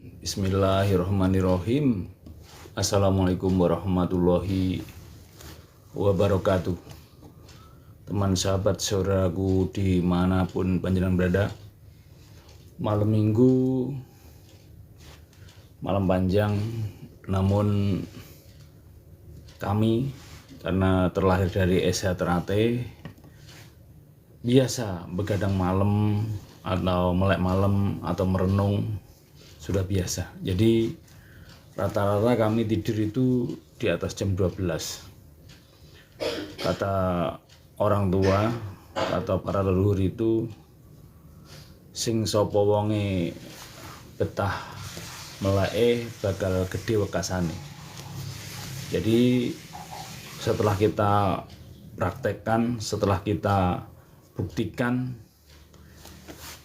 Bismillahirrahmanirrahim. Assalamualaikum warahmatullahi wabarakatuh. Teman sahabat saudaraku dimanapun panjenengan berada, malam minggu, malam panjang, namun kami karena terlahir dari Esa Ternate biasa begadang malam atau melek malam atau merenung sudah biasa. Jadi rata-rata kami tidur itu di atas jam 12. Kata orang tua atau para leluhur itu, sing sapa wonge betah meleke bakal gede wekasane. Jadi setelah kita praktekkan, setelah kita buktikan,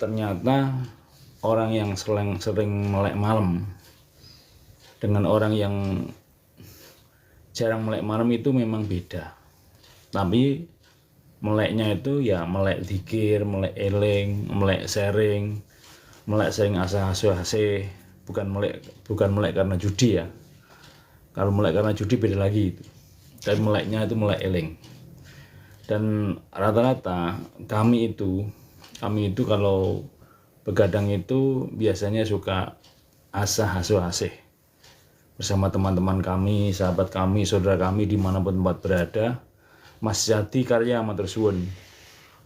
ternyata orang yang sering melek malam dengan orang yang jarang melek malam itu memang beda. Tapi meleknya itu ya melek zikir, melek eling, melek sering asah-asih, bukan melek karena judi ya. Kalau melek karena judi beda lagi itu. Tapi meleknya itu melek eling. Dan rata-rata kami itu kalau begadang itu biasanya suka asah-asih bersama teman-teman kami, sahabat kami, saudara kami dimanapun tempat berada. Mas Jati karya matur suwun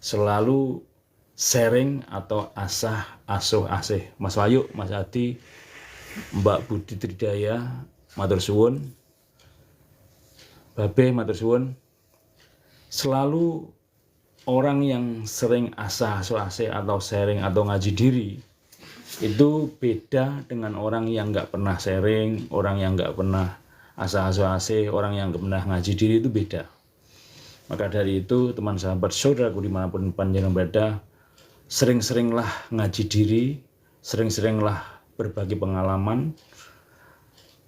selalu sharing atau asih. Mas Wayu, Mas Jati, Mbak Budi Tridaya matur suwun, Babe matur suwun, selalu orang yang sering asih atau sharing atau ngaji diri itu beda dengan orang yang nggak pernah sharing, orang yang nggak pernah asih, orang yang nggak pernah ngaji diri itu beda. Maka dari itu teman sahabat saudaraku dimanapun panjenengan berada, sering-seringlah ngaji diri, sering-seringlah berbagi pengalaman.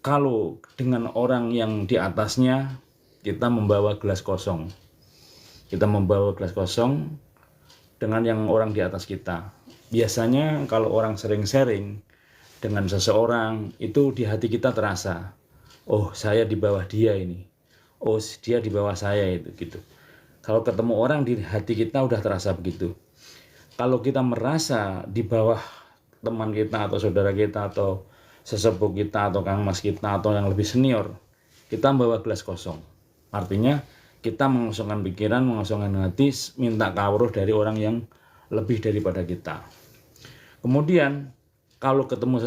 Kalau dengan orang yang di atasnya kita membawa gelas kosong. Kita membawa gelas kosong dengan yang orang di atas kita. Biasanya kalau orang sering sharing dengan seseorang itu di hati kita terasa, oh saya di bawah dia ini, oh dia di bawah saya itu gitu. Kalau ketemu orang di hati kita udah terasa begitu. Kalau kita merasa di bawah teman kita atau saudara kita atau sesepuh kita atau kang mas kita atau yang lebih senior, kita membawa gelas kosong. Artinya kita mengosongkan pikiran, mengosongkan hati, minta kawruh dari orang yang lebih daripada kita. Kemudian kalau ketemu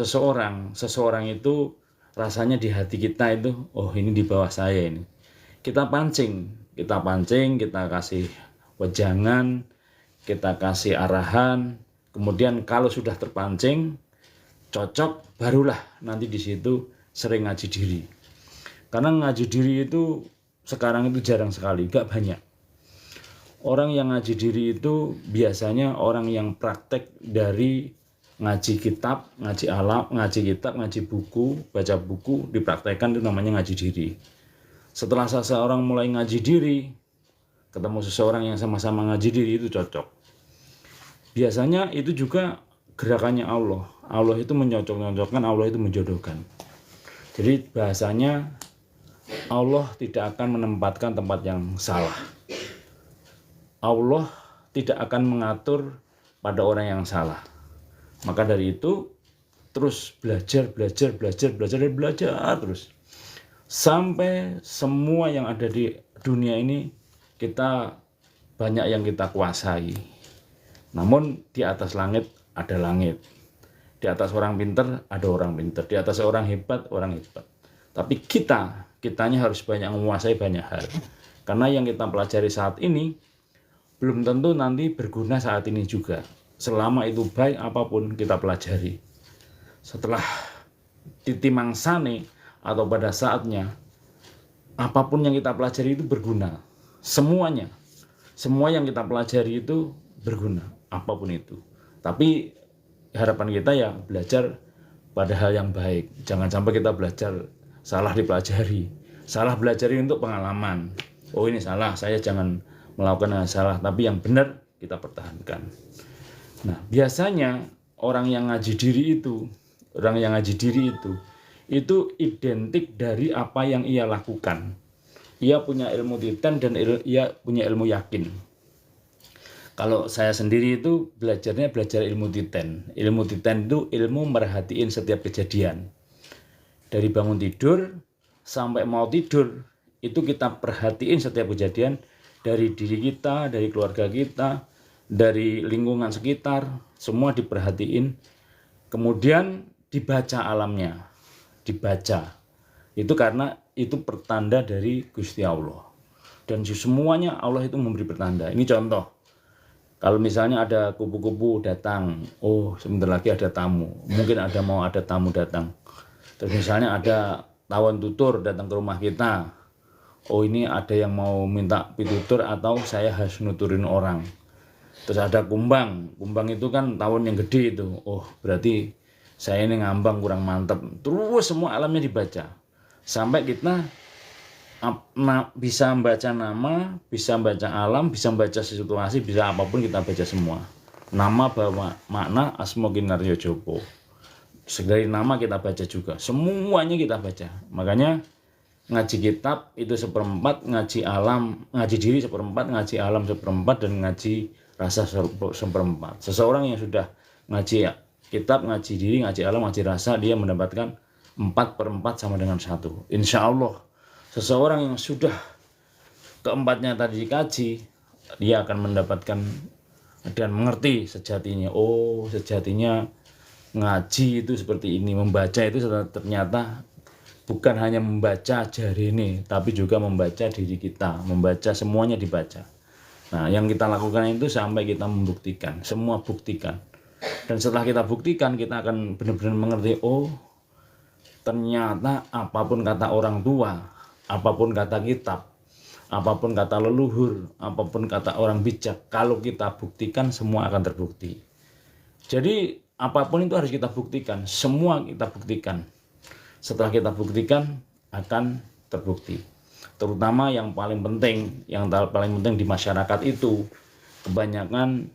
seseorang itu rasanya di hati kita itu, oh ini di bawah saya ini. Kita pancing, kita kasih wejangan, kita kasih arahan. Kemudian kalau sudah terpancing, cocok, barulah nanti di situ sering ngaji diri. Karena ngaji diri itu sekarang itu jarang sekali, gak banyak. Orang yang ngaji diri itu biasanya orang yang praktek dari ngaji kitab, ngaji alam, ngaji kitab, ngaji buku, baca buku, dipraktekkan itu namanya ngaji diri. Setelah seseorang mulai ngaji diri, ketemu seseorang yang sama-sama ngaji diri itu cocok. Biasanya itu juga gerakannya Allah. Allah itu menyocok-nyocokkan, Allah itu menjodohkan. Jadi bahasanya Allah tidak akan menempatkan tempat yang salah. Allah tidak akan mengatur pada orang yang salah. Maka dari itu terus belajar terus. Sampai semua yang ada di dunia ini kita banyak yang kita kuasai. Namun di atas langit ada langit. Di atas orang pintar ada orang pintar. Di atas orang hebat orang hebat. Tapi kitanya harus banyak menguasai banyak hal. Karena yang kita pelajari saat ini belum tentu nanti berguna saat ini juga. Selama itu baik apapun kita pelajari. Setelah titimangsane atau pada saatnya, apapun yang kita pelajari itu berguna. Semuanya. Semua yang kita pelajari itu berguna, apapun itu. Tapi harapan kita ya belajar pada hal yang baik. Jangan sampai kita belajar salah dipelajari. Salah belajari untuk pengalaman. Oh ini salah, saya jangan melakukan yang salah. Tapi yang benar kita pertahankan. Nah biasanya orang yang ngaji diri itu orang yang ngaji diri itu identik dari apa yang ia lakukan. Ia punya ilmu titen dan ia punya ilmu yakin. Kalau saya sendiri itu belajar ilmu titen. Ilmu titen itu ilmu merhatiin setiap kejadian. Dari bangun tidur sampai mau tidur, itu kita perhatiin setiap kejadian dari diri kita, dari keluarga kita, dari lingkungan sekitar, semua diperhatiin. Kemudian dibaca alamnya, dibaca. Itu karena itu pertanda dari Gusti Allah. Dan semuanya Allah itu memberi pertanda. Ini contoh. Kalau misalnya ada kupu-kupu datang, oh sebentar lagi ada tamu. Mungkin mau ada tamu datang. Terus misalnya ada tawon tutur datang ke rumah kita. Oh ini ada yang mau minta pitutur atau saya harus nuturin orang. Terus ada kumbang. Kumbang itu kan tawon yang gede itu. Oh berarti saya ini ngambang kurang mantep. Terus semua alamnya dibaca. Sampai kita bisa membaca nama, bisa membaca alam, bisa membaca situasi, bisa apapun kita baca semua. Nama bawa makna asma kinaryo jopo. Segala nama kita baca juga. Semuanya kita baca. Makanya ngaji kitab itu 1/4, ngaji alam, ngaji diri 1/4, ngaji alam 1/4, dan ngaji rasa 1/4. Seseorang yang sudah ngaji kitab, ngaji diri, ngaji alam, ngaji rasa, dia mendapatkan 4/4 sama dengan 1. Insya Allah seseorang yang sudah keempatnya tadi dikaji, dia akan mendapatkan dan mengerti sejatinya. Oh sejatinya ngaji itu seperti ini, membaca itu ternyata bukan hanya membaca jari ini, tapi juga membaca diri kita, membaca semuanya dibaca. Nah yang kita lakukan itu sampai kita membuktikan, semua buktikan. Dan setelah kita buktikan, kita akan benar-benar mengerti, oh ternyata apapun kata orang tua, apapun kata kitab, apapun kata leluhur, apapun kata orang bijak, kalau kita buktikan semua akan terbukti. Jadi apapun itu harus kita buktikan, semua kita buktikan. Setelah kita buktikan akan terbukti. Terutama yang paling penting di masyarakat itu kebanyakan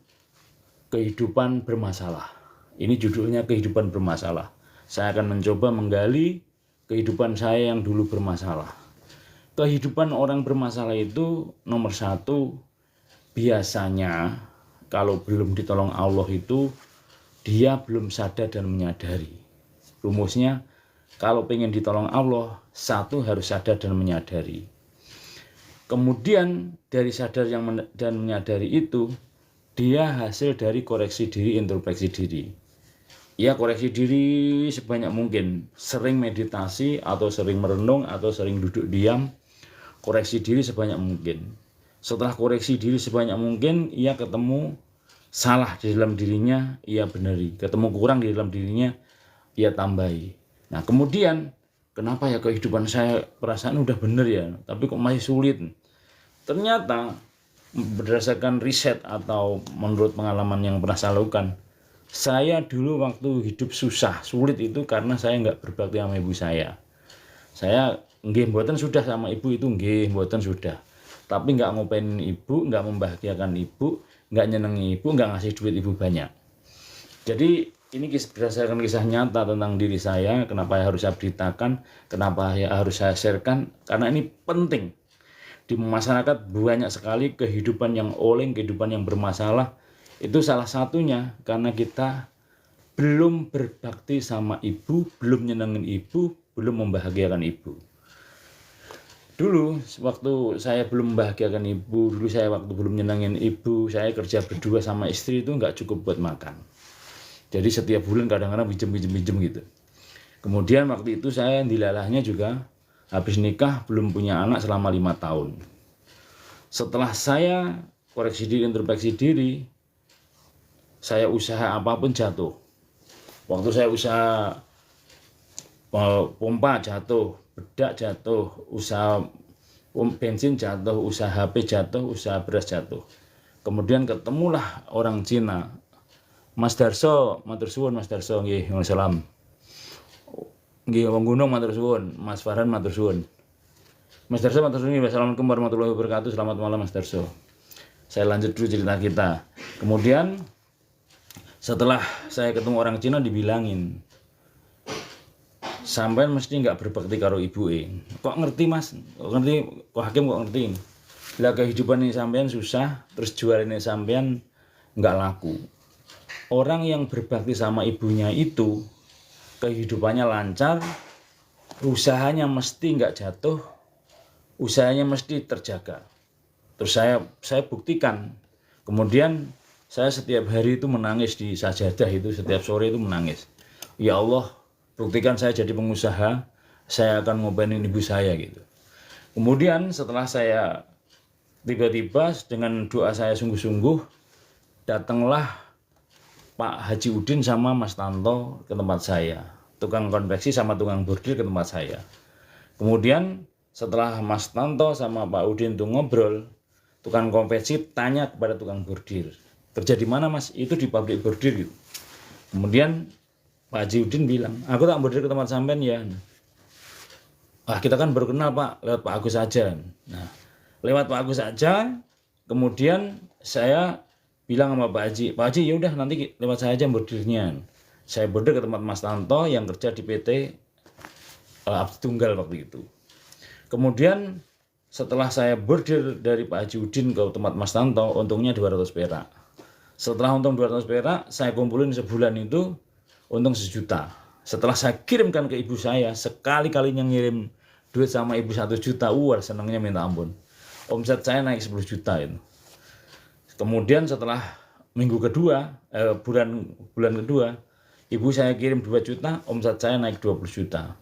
kehidupan bermasalah. Ini judulnya kehidupan bermasalah. Saya akan mencoba menggali kehidupan saya yang dulu bermasalah. Kehidupan orang bermasalah itu nomor 1, biasanya kalau belum ditolong Allah itu dia belum sadar dan menyadari. Rumusnya kalau pengen ditolong Allah, 1 harus sadar dan menyadari. Kemudian dari sadar dan menyadari itu, dia hasil dari koreksi diri, introspeksi diri. Ya koreksi diri sebanyak mungkin, sering meditasi atau sering merenung atau sering duduk diam, koreksi diri sebanyak mungkin. Setelah koreksi diri sebanyak mungkin, ia ketemu salah di dalam dirinya, ia beneri. Ketemu kurang di dalam dirinya, ia tambahi. Nah kemudian, kenapa ya kehidupan saya perasaan udah bener ya, tapi kok masih sulit? Ternyata berdasarkan riset atau menurut pengalaman yang pernah saya lakukan, saya dulu waktu hidup susah, sulit itu karena saya nggak berbakti sama ibu saya. Saya nggih mboten sudah sama ibu itu nggih mboten sudah. Tapi nggak ngopain ibu, nggak membahagiakan ibu, nggak nyenengi ibu, nggak ngasih duit ibu banyak. Jadi ini berdasarkan kisah nyata tentang diri saya, kenapa harus saya beritakan, kenapa harus saya sharekan, karena ini penting. Di masyarakat banyak sekali kehidupan yang oleng, kehidupan yang bermasalah. Itu salah satunya karena kita belum berbakti sama ibu, belum nyenengin ibu, belum membahagiakan ibu. Dulu waktu saya belum membahagiakan ibu, waktu belum nyenengin ibu, saya kerja berdua sama istri itu nggak cukup buat makan. Jadi setiap bulan kadang-kadang pinjem gitu. Kemudian waktu itu saya dilalahnya juga habis nikah belum punya anak selama 5 tahun. Setelah saya koreksi diri, introspeksi diri, saya usaha apapun jatuh. Waktu saya usaha pompa jatuh, bedak jatuh, usaha bensin jatuh, usaha HP jatuh, usaha beras jatuh. Kemudian ketemulah orang Cina. Mas Darso, matur suwun Mas Darso, nggih, salam. Nggih, wong gunung matur suwun, Mas Farhan matur suwun. Mas Darso matur suwun, wassalamualaikum warahmatullahi wabarakatuh. Selamat malam Mas Darso. Saya lanjut dulu cerita kita. Kemudian setelah saya ketemu orang Cina dibilangin, sampean mesti nggak berbakti karo ibuke. Kok ngerti Mas? Kok ngerti? Kok Hakim kok ngerti? Lah kehidupan ini sampean susah, terus jual ini sampean nggak laku. Orang yang berbakti sama ibunya itu kehidupannya lancar, usahanya mesti nggak jatuh, usahanya mesti terjaga. Terus saya buktikan. Kemudian saya setiap hari itu menangis di sajadah itu, setiap sore itu menangis. Ya Allah, buktikan saya jadi pengusaha, saya akan ngobatin ibu saya gitu. Kemudian setelah saya tiba-tiba dengan doa saya sungguh-sungguh, datanglah Pak Haji Udin sama Mas Tanto ke tempat saya. Tukang konveksi sama tukang bordil ke tempat saya. Kemudian setelah Mas Tanto sama Pak Udin tuh ngobrol, tukang konveksi tanya kepada tukang bordil, kerja di mana Mas? Itu di pabrik bordil gitu. Kemudian Pak Haji Udin bilang, aku tak bordil ke tempat sampean ya. Kita kan baru kenal Pak, lewat Pak Agus saja. Nah, lewat Pak Agus saja, kemudian saya bilang sama Pak Haji ya udah nanti lewat saya aja bordilnya. Saya bordil ke tempat Mas Tanto yang kerja di PT Abdi Tunggal waktu itu. Kemudian setelah saya bordil dari Pak Haji Udin ke tempat Mas Tanto, untungnya 200 perak. Setelah untung 200 perak, saya kumpulin sebulan itu untung 1 juta. Setelah saya kirimkan ke ibu saya, sekali-kalinya ngirim duit sama ibu 1 juta, senangnya minta ampun. Omset saya naik 10 juta itu. Kemudian setelah minggu kedua, bulan kedua, ibu saya kirim 2 juta, omset saya naik 20 juta.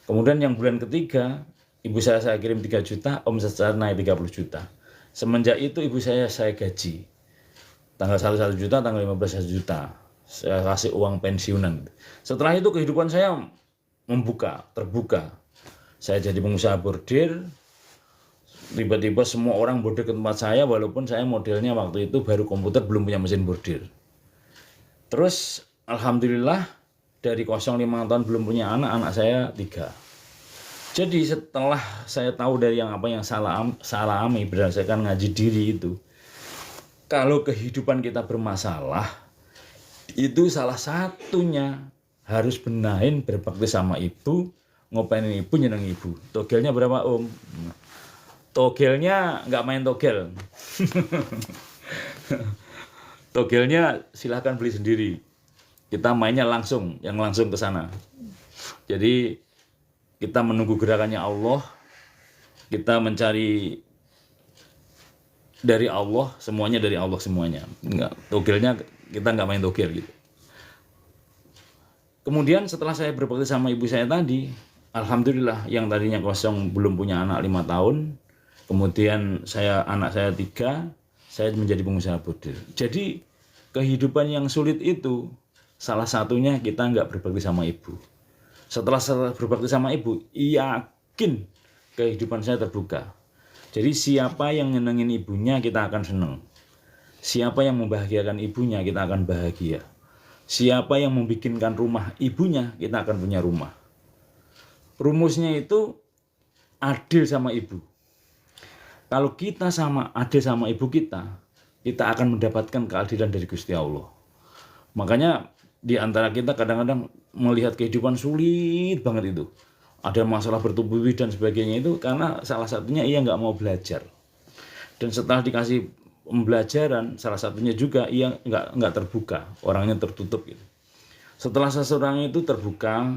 Kemudian yang bulan ketiga, ibu saya kirim 3 juta, omset saya naik 30 juta. Semenjak itu ibu saya gaji. Tanggal 1 juta, tanggal 15 1 juta. Saya kasih uang pensiunan. Setelah itu kehidupan saya terbuka. Saya jadi pengusaha bordil. Tiba-tiba semua orang bordil ke tempat saya, walaupun saya modelnya waktu itu baru komputer, belum punya mesin bordil. Terus alhamdulillah dari 05 tahun belum punya anak saya 3. Jadi setelah saya tahu dari yang salah alami berdasarkan ngaji diri itu, kalau kehidupan kita bermasalah, itu salah satunya harus benahin berbakti sama ibu, ngopainin ibu, nyeneng ibu. Togelnya berapa Om? Togelnya nggak main togel. Togelnya silahkan beli sendiri. Kita mainnya langsung ke sana. Jadi kita menunggu gerakannya Allah. Kita mencari dari Allah, semuanya dari Allah semuanya. Enggak, togelnya kita nggak main togel gitu. Kemudian setelah saya berbakti sama ibu saya tadi, alhamdulillah yang tadinya kosong belum punya anak 5 tahun. Kemudian anak saya 3, saya menjadi pengusaha bordil. Jadi kehidupan yang sulit itu salah satunya kita nggak berbakti sama ibu. Setelah berbakti sama ibu, yakin kehidupan saya terbuka. Jadi siapa yang nyenengin ibunya kita akan seneng. Siapa yang membahagiakan ibunya kita akan bahagia. Siapa yang membikinkan rumah ibunya kita akan punya rumah. Rumusnya itu adil sama ibu. Kalau kita adil sama ibu kita akan mendapatkan keadilan dari Gusti Allah. Makanya di antara kita kadang-kadang melihat kehidupan sulit banget itu. Ada masalah bertubuh dan sebagainya itu karena salah satunya ia nggak mau belajar. Dan setelah dikasih pembelajaran, salah satunya juga ia nggak terbuka, orangnya tertutup gitu. Setelah seseorang itu terbuka,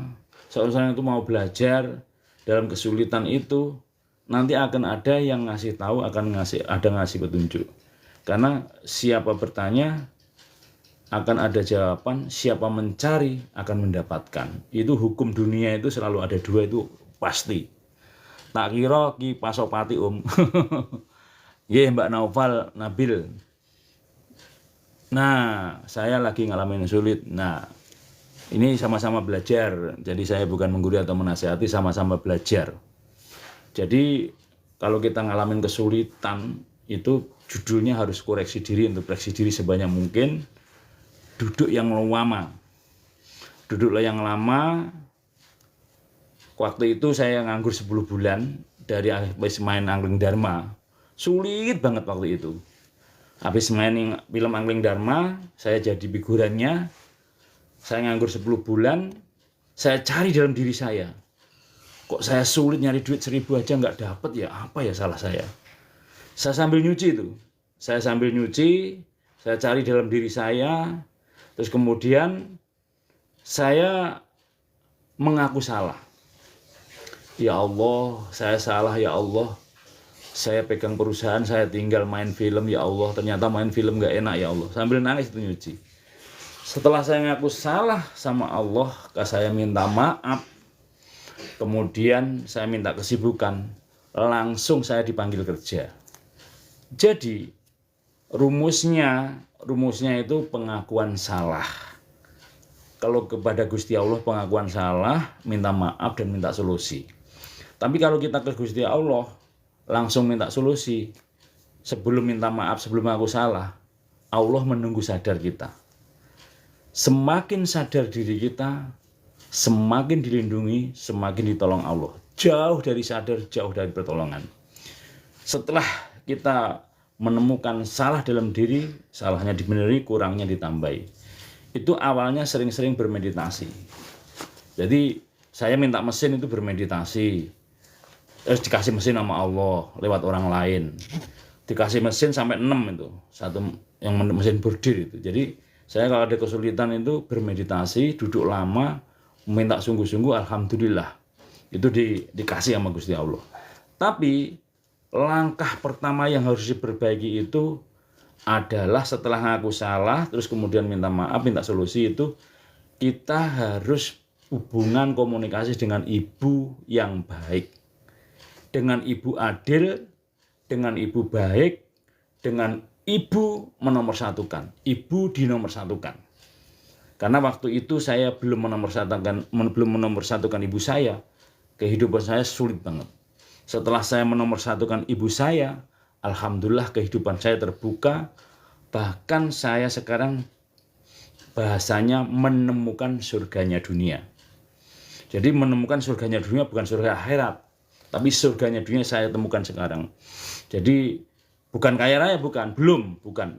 seseorang itu mau belajar dalam kesulitan itu, nanti akan ada yang ngasih tahu, ngasih petunjuk. Karena siapa bertanya akan ada jawaban, siapa mencari akan mendapatkan. Itu hukum dunia itu selalu ada 2 itu pasti. Tak kira Ki Pasopati Om. Ye Mbak Naufal Nabil. Nah, saya lagi ngalamin sulit. Nah, ini sama-sama belajar. Jadi saya bukan menggurui atau menasihati, sama-sama belajar. Jadi kalau kita ngalamin kesulitan itu judulnya harus koreksi diri, untuk koreksi diri sebanyak mungkin. Duduk yang lama. Duduklah yang lama. Waktu itu saya nganggur 10 bulan dari habis main Angling Dharma. Sulit banget waktu itu. Habis main film Angling Dharma, saya jadi figurannya. Saya nganggur 10 bulan. Saya cari dalam diri saya. Kok saya sulit nyari duit 1.000 aja nggak dapat ya? Apa ya salah saya? Saya sambil nyuci itu. Saya sambil nyuci, saya cari dalam diri saya, terus kemudian saya mengaku salah. Ya Allah, saya salah ya Allah. Saya pegang perusahaan, saya tinggal main film ya Allah. Ternyata main film nggak enak ya Allah. Sambil nangis itu nyuci. Setelah saya ngaku salah sama Allah, saya minta maaf. Kemudian saya minta kesibukan, langsung saya dipanggil kerja. Jadi rumusnya itu pengakuan salah. Kalau kepada Gusti Allah pengakuan salah, minta maaf dan minta solusi. Tapi kalau kita ke Gusti Allah langsung minta solusi, sebelum minta maaf, sebelum aku salah, Allah menunggu sadar kita. Semakin sadar diri kita, semakin dilindungi, semakin ditolong Allah. Jauh dari sadar, jauh dari pertolongan. Setelah kita menemukan salah dalam diri, salahnya dibenerin, kurangnya ditambahi. Itu awalnya sering-sering bermeditasi. Jadi saya minta mesin itu bermeditasi. Terus dikasih mesin sama Allah lewat orang lain. Dikasih mesin sampai 6 itu. Satu yang mesin bordir itu. Jadi saya kalau ada kesulitan itu bermeditasi, duduk lama, minta sungguh-sungguh, alhamdulillah. Itu dikasih sama Gusti Allah. Tapi langkah pertama yang harus diperbaiki itu adalah setelah ngaku salah, terus kemudian minta maaf, minta solusi itu, kita harus hubungan komunikasi dengan ibu yang baik. Dengan ibu adil, dengan ibu baik, dengan ibu menomorsatukan, ibu dinomorsatukan. Karena waktu itu saya belum menomorsatukan ibu saya, kehidupan saya sulit banget. Setelah saya menomorsatukan ibu saya, alhamdulillah kehidupan saya terbuka. Bahkan saya sekarang bahasanya menemukan surganya dunia. Jadi menemukan surganya dunia bukan surga akhirat, tapi surganya dunia saya temukan sekarang. Jadi bukan kaya raya, bukan.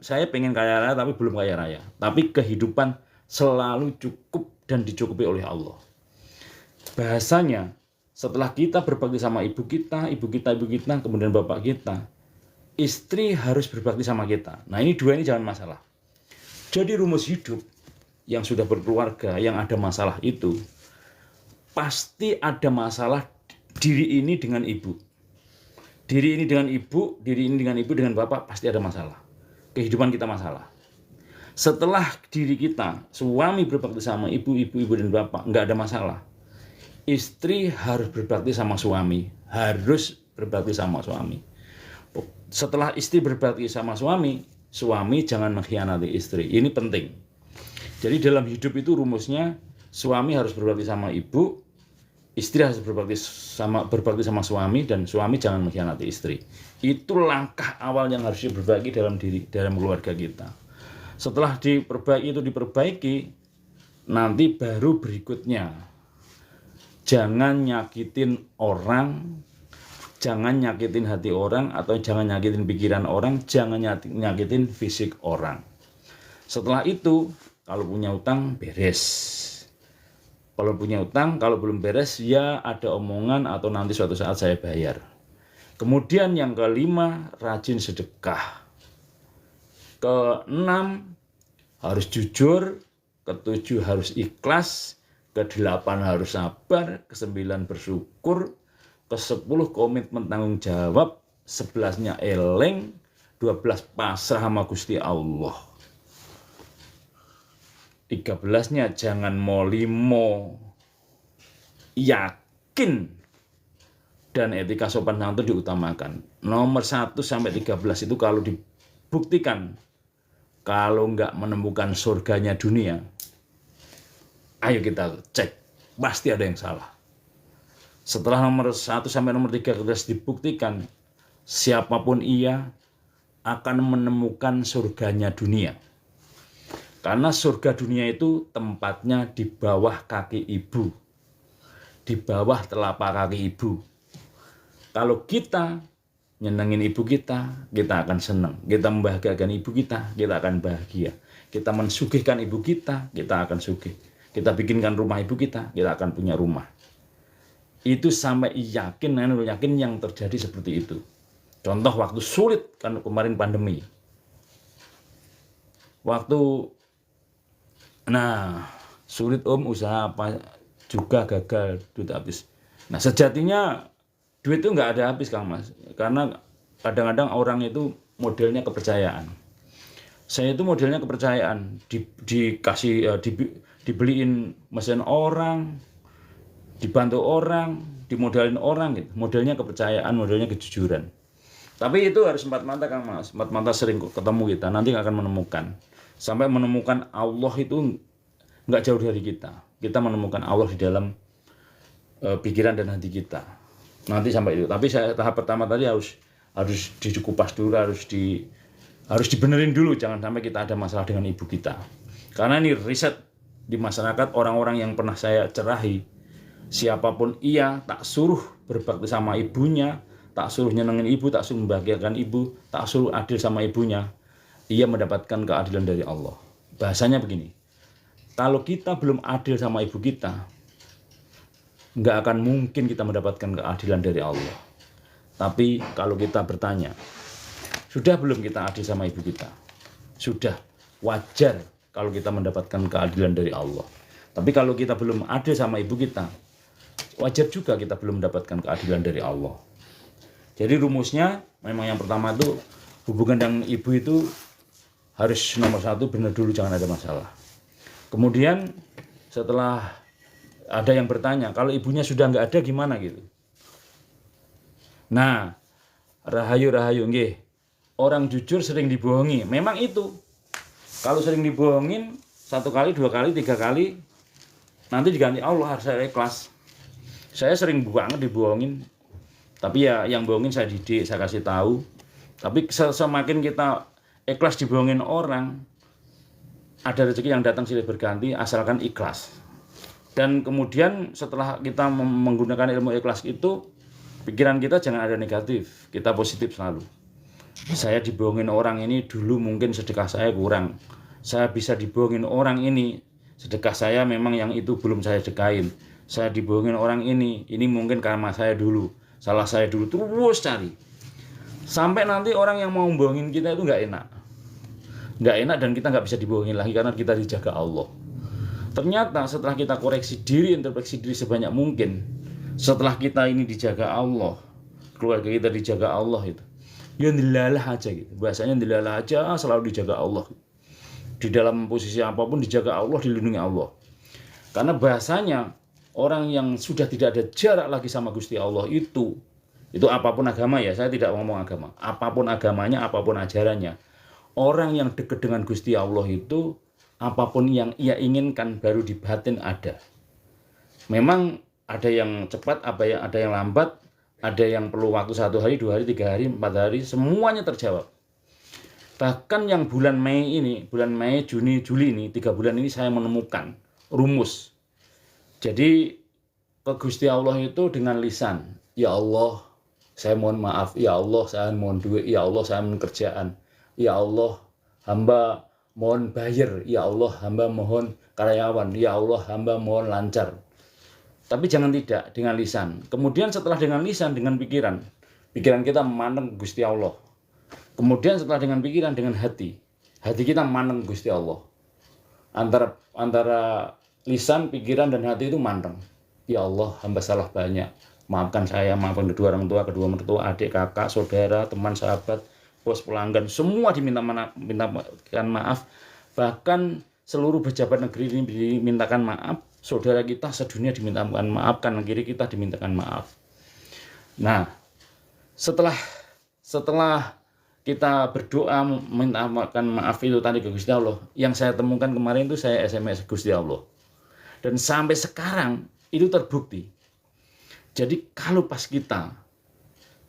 Saya pengen kaya raya tapi belum kaya raya. Tapi kehidupan selalu cukup dan dicukupi oleh Allah. Bahasanya setelah kita berbakti sama ibu kita, kemudian bapak kita, istri harus berbakti sama kita. Nah ini dua ini jangan masalah. Jadi rumus hidup yang sudah berkeluarga, yang ada masalah itu, pasti ada masalah diri ini dengan ibu. Diri ini dengan ibu, dengan bapak, pasti ada masalah. Kehidupan kita masalah. Setelah diri kita, suami berbakti sama ibu dan bapak, nggak ada masalah. Istri harus berbakti sama suami, Setelah istri berbakti sama suami, suami jangan mengkhianati istri. Ini penting. Jadi dalam hidup itu rumusnya, suami harus berbakti sama ibu, istri harus berbakti sama suami, dan suami jangan mengkhianati istri. Itu langkah awal yang harus diperbaiki dalam keluarga kita. Setelah diperbaiki, nanti baru berikutnya. Jangan nyakitin orang, jangan nyakitin hati orang, atau jangan nyakitin pikiran orang, jangan nyakitin fisik orang. Setelah itu, kalau punya utang, beres. Kalau punya utang, kalau belum beres, ya ada omongan atau nanti suatu saat saya bayar. Kemudian yang kelima, rajin sedekah. Keenam, harus jujur. Ketujuh, harus ikhlas. Ke-8 harus sabar, ke-9 bersyukur, ke-10 komitmen tanggung jawab, 11-nya eleng, 12 pasrah sama Gusti Allah. 13-nya jangan molimo, yakin, dan etika sopan santun diutamakan. Nomor 1 sampai 13 itu kalau dibuktikan, kalau nggak menemukan surganya dunia, ayo kita cek, pasti ada yang salah. Setelah nomor 1 sampai nomor 13 dibuktikan, siapapun ia akan menemukan surganya dunia. Karena surga dunia itu tempatnya di bawah kaki ibu, di bawah telapak kaki ibu. Kalau kita nyenengin ibu kita akan senang. Kita membahagiakan ibu kita akan bahagia. Kita mensugihkan ibu kita akan sugih. kita bikinkan rumah ibu kita akan punya rumah. Itu sampai yakin yang terjadi seperti itu. Contoh waktu sulit kan kemarin pandemi. Sulit usaha apa juga gagal, duit habis. Nah sejatinya duit itu nggak ada habis Kang Mas, karena kadang-kadang orang itu modelnya kepercayaan. Saya itu modelnya kepercayaan, dibeliin mesin orang, dibantu orang, dimodalin orang gitu. Modelnya kepercayaan, modelnya kejujuran. Tapi itu harus empat mata Kang Mas. Empat mata sering ketemu kita, nanti akan menemukan. Sampai menemukan Allah itu nggak jauh dari kita. Kita menemukan Allah di dalam pikiran dan hati kita. Nanti sampai itu. Tapi tahap pertama tadi harus dikupas dulu, harus dibenerin dulu, jangan sampai kita ada masalah dengan ibu kita. Karena ini riset di masyarakat, orang-orang yang pernah saya cerahi, siapapun ia, tak suruh berbakti sama ibunya, tak suruh nyenengin ibu, tak suruh membahagiakan ibu, tak suruh adil sama ibunya, ia mendapatkan keadilan dari Allah. Bahasanya begini, kalau kita belum adil sama ibu kita, nggak akan mungkin kita mendapatkan keadilan dari Allah. Tapi kalau kita bertanya, sudah belum kita adil sama ibu kita? Sudah, wajar kalau kita mendapatkan keadilan dari Allah. Tapi kalau kita belum adil sama ibu kita, wajar juga kita belum mendapatkan keadilan dari Allah. Jadi rumusnya memang yang pertama itu hubungan dengan ibu itu harus nomor satu, benar dulu, jangan ada masalah. Kemudian setelah ada yang bertanya, kalau ibunya sudah nggak ada gimana gitu. Nah, rahayu nggih. Orang jujur sering dibohongi. Memang itu. Kalau sering dibohongin 1 kali, 2 kali, 3 kali, nanti diganti Allah, harus saya ikhlas. Saya sering banget dibohongin. Tapi ya yang bohongin saya didik, saya kasih tahu. Tapi semakin kita ikhlas dibohongin orang, ada rezeki yang datang silih berganti asalkan ikhlas. Dan kemudian setelah kita menggunakan ilmu ikhlas itu, pikiran kita jangan ada negatif, kita positif selalu. Saya dibohongin orang ini, dulu mungkin sedekah saya kurang. Saya bisa dibohongin orang ini, sedekah saya memang yang itu belum saya sedekahin. Saya dibohongin orang ini mungkin karma saya dulu, salah saya dulu. Terus cari. Sampai nanti orang yang mau bohongin kita itu nggak enak. Nggak enak dan kita nggak bisa dibohongin lagi karena kita dijaga Allah. Ternyata setelah kita koreksi diri, introspeksi diri sebanyak mungkin, setelah kita ini dijaga Allah, keluarga kita dijaga Allah itu, ya dilalah aja gitu. Bahasanya dilalah aja, selalu dijaga Allah. Di dalam posisi apapun dijaga Allah, dilindungi Allah. Karena bahasanya orang yang sudah tidak ada jarak lagi sama Gusti Allah itu apapun agama ya, saya tidak ngomong agama. Apapun agamanya, apapun ajarannya. Orang yang dekat dengan Gusti Allah itu apapun yang ia inginkan baru di batin ada. Memang ada yang cepat, ada yang lambat, ada yang perlu waktu 1 hari, 2 hari, 3 hari, 4 hari, semuanya terjawab. Bahkan yang bulan Mei, Juni, Juli ini, 3 bulan ini saya menemukan rumus. Jadi ke Gusti Allah itu dengan lisan, ya Allah, saya mohon maaf, ya Allah, saya mohon duit, ya Allah, saya mohon kerjaan, ya Allah, hamba mohon bayar, ya Allah, hamba mohon karyawan, ya Allah, hamba mohon lancar. Tapi jangan tidak dengan lisan. Kemudian setelah dengan lisan, dengan pikiran kita memandang Gusti Allah. Kemudian setelah dengan pikiran, dengan hati kita memandang Gusti Allah. Antara lisan, pikiran, dan hati itu mandang. Ya Allah, hamba salah banyak. Maafkan saya, maafkan kedua orang tua, kedua mertua, adik, kakak, saudara, teman, sahabat, bos, pelanggan, semua dimintakan maaf. Bahkan seluruh pejabat negeri ini dimintakan maaf. Saudara kita sedunia dimintakan maaf, kanan kiri kita dimintakan maaf. Nah, setelah kita berdoa mintakan maaf itu tadi ke Gusti Allah, yang saya temukan kemarin itu saya SMS Gusti Allah. Dan sampai sekarang itu terbukti. Jadi kalau pas kita,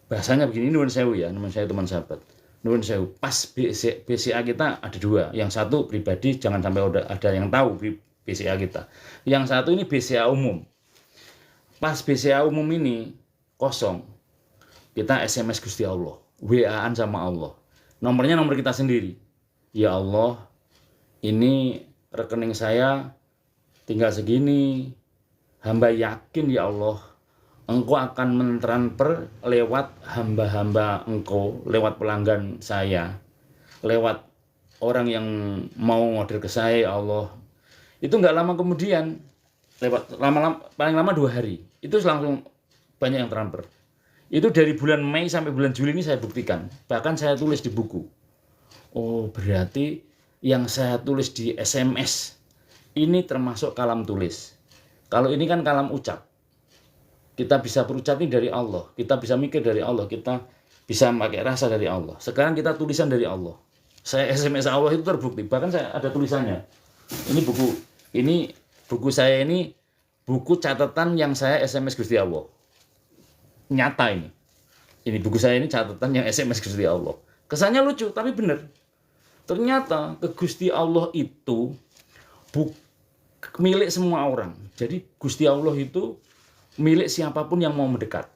bahasanya begini, nuwun sewu ya, nuwun sewu teman sahabat. Nuwun sewu, pas BCA kita ada 2. Yang satu pribadi, jangan sampai ada yang tahu BCA kita. Yang satu ini BCA umum. Pas BCA umum ini kosong, kita SMS Gusti Allah, WA-an sama Allah. Nomornya nomor kita sendiri. Ya Allah, ini rekening saya tinggal segini, hamba yakin ya Allah, Engkau akan mentransfer lewat hamba-hamba Engkau, lewat pelanggan saya, lewat orang yang mau order ke saya ya Allah. Itu nggak lama kemudian, lewat paling lama 2 hari, itu langsung banyak yang transfer. Itu dari bulan Mei sampai bulan Juli ini saya buktikan. Bahkan saya tulis di buku. Oh, berarti yang saya tulis di SMS ini termasuk kalam tulis. Kalau ini kan kalam ucap. Kita bisa berucap ini dari Allah. Kita bisa mikir dari Allah. Kita bisa pakai rasa dari Allah. Sekarang kita tulisan dari Allah. Saya SMS Allah itu terbukti. Bahkan saya ada tulisannya. Ini buku saya ini buku catatan yang saya SMS Gusti Allah. Nyata ini. Ini buku saya ini catatan yang SMS Gusti Allah. Kesannya lucu, tapi benar. Ternyata ke Gusti Allah itu milik semua orang. Jadi Gusti Allah itu milik siapapun yang mau mendekat.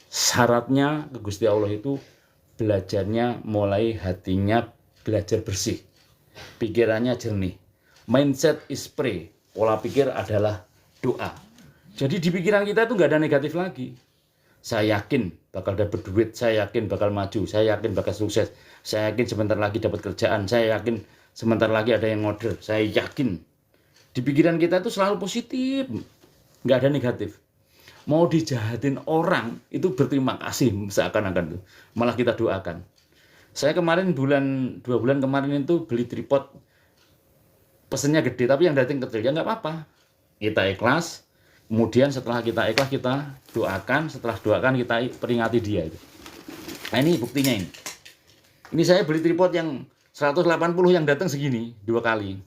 Syaratnya ke Gusti Allah itu belajarnya mulai hatinya belajar bersih. Pikirannya jernih. Mindset is pray. Pola pikir adalah doa. Jadi di pikiran kita itu nggak ada negatif lagi. Saya yakin bakal dapat duit, saya yakin bakal maju, saya yakin bakal sukses, saya yakin sebentar lagi dapat kerjaan, saya yakin sebentar lagi ada yang order, saya yakin. Di pikiran kita itu selalu positif, nggak ada negatif. Mau dijahatin orang itu berterima kasih seakan-akan tuh, malah kita doakan. Saya kemarin 2 bulan kemarin itu beli tripod, pesennya gede tapi yang datang kecil, ya nggak apa-apa, kita ikhlas. Kemudian setelah kita ikhlas kita doakan, setelah doakan kita peringati dia itu. Nah ini buktinya ini. Ini saya beli tripod yang 180 yang datang segini 2 kali.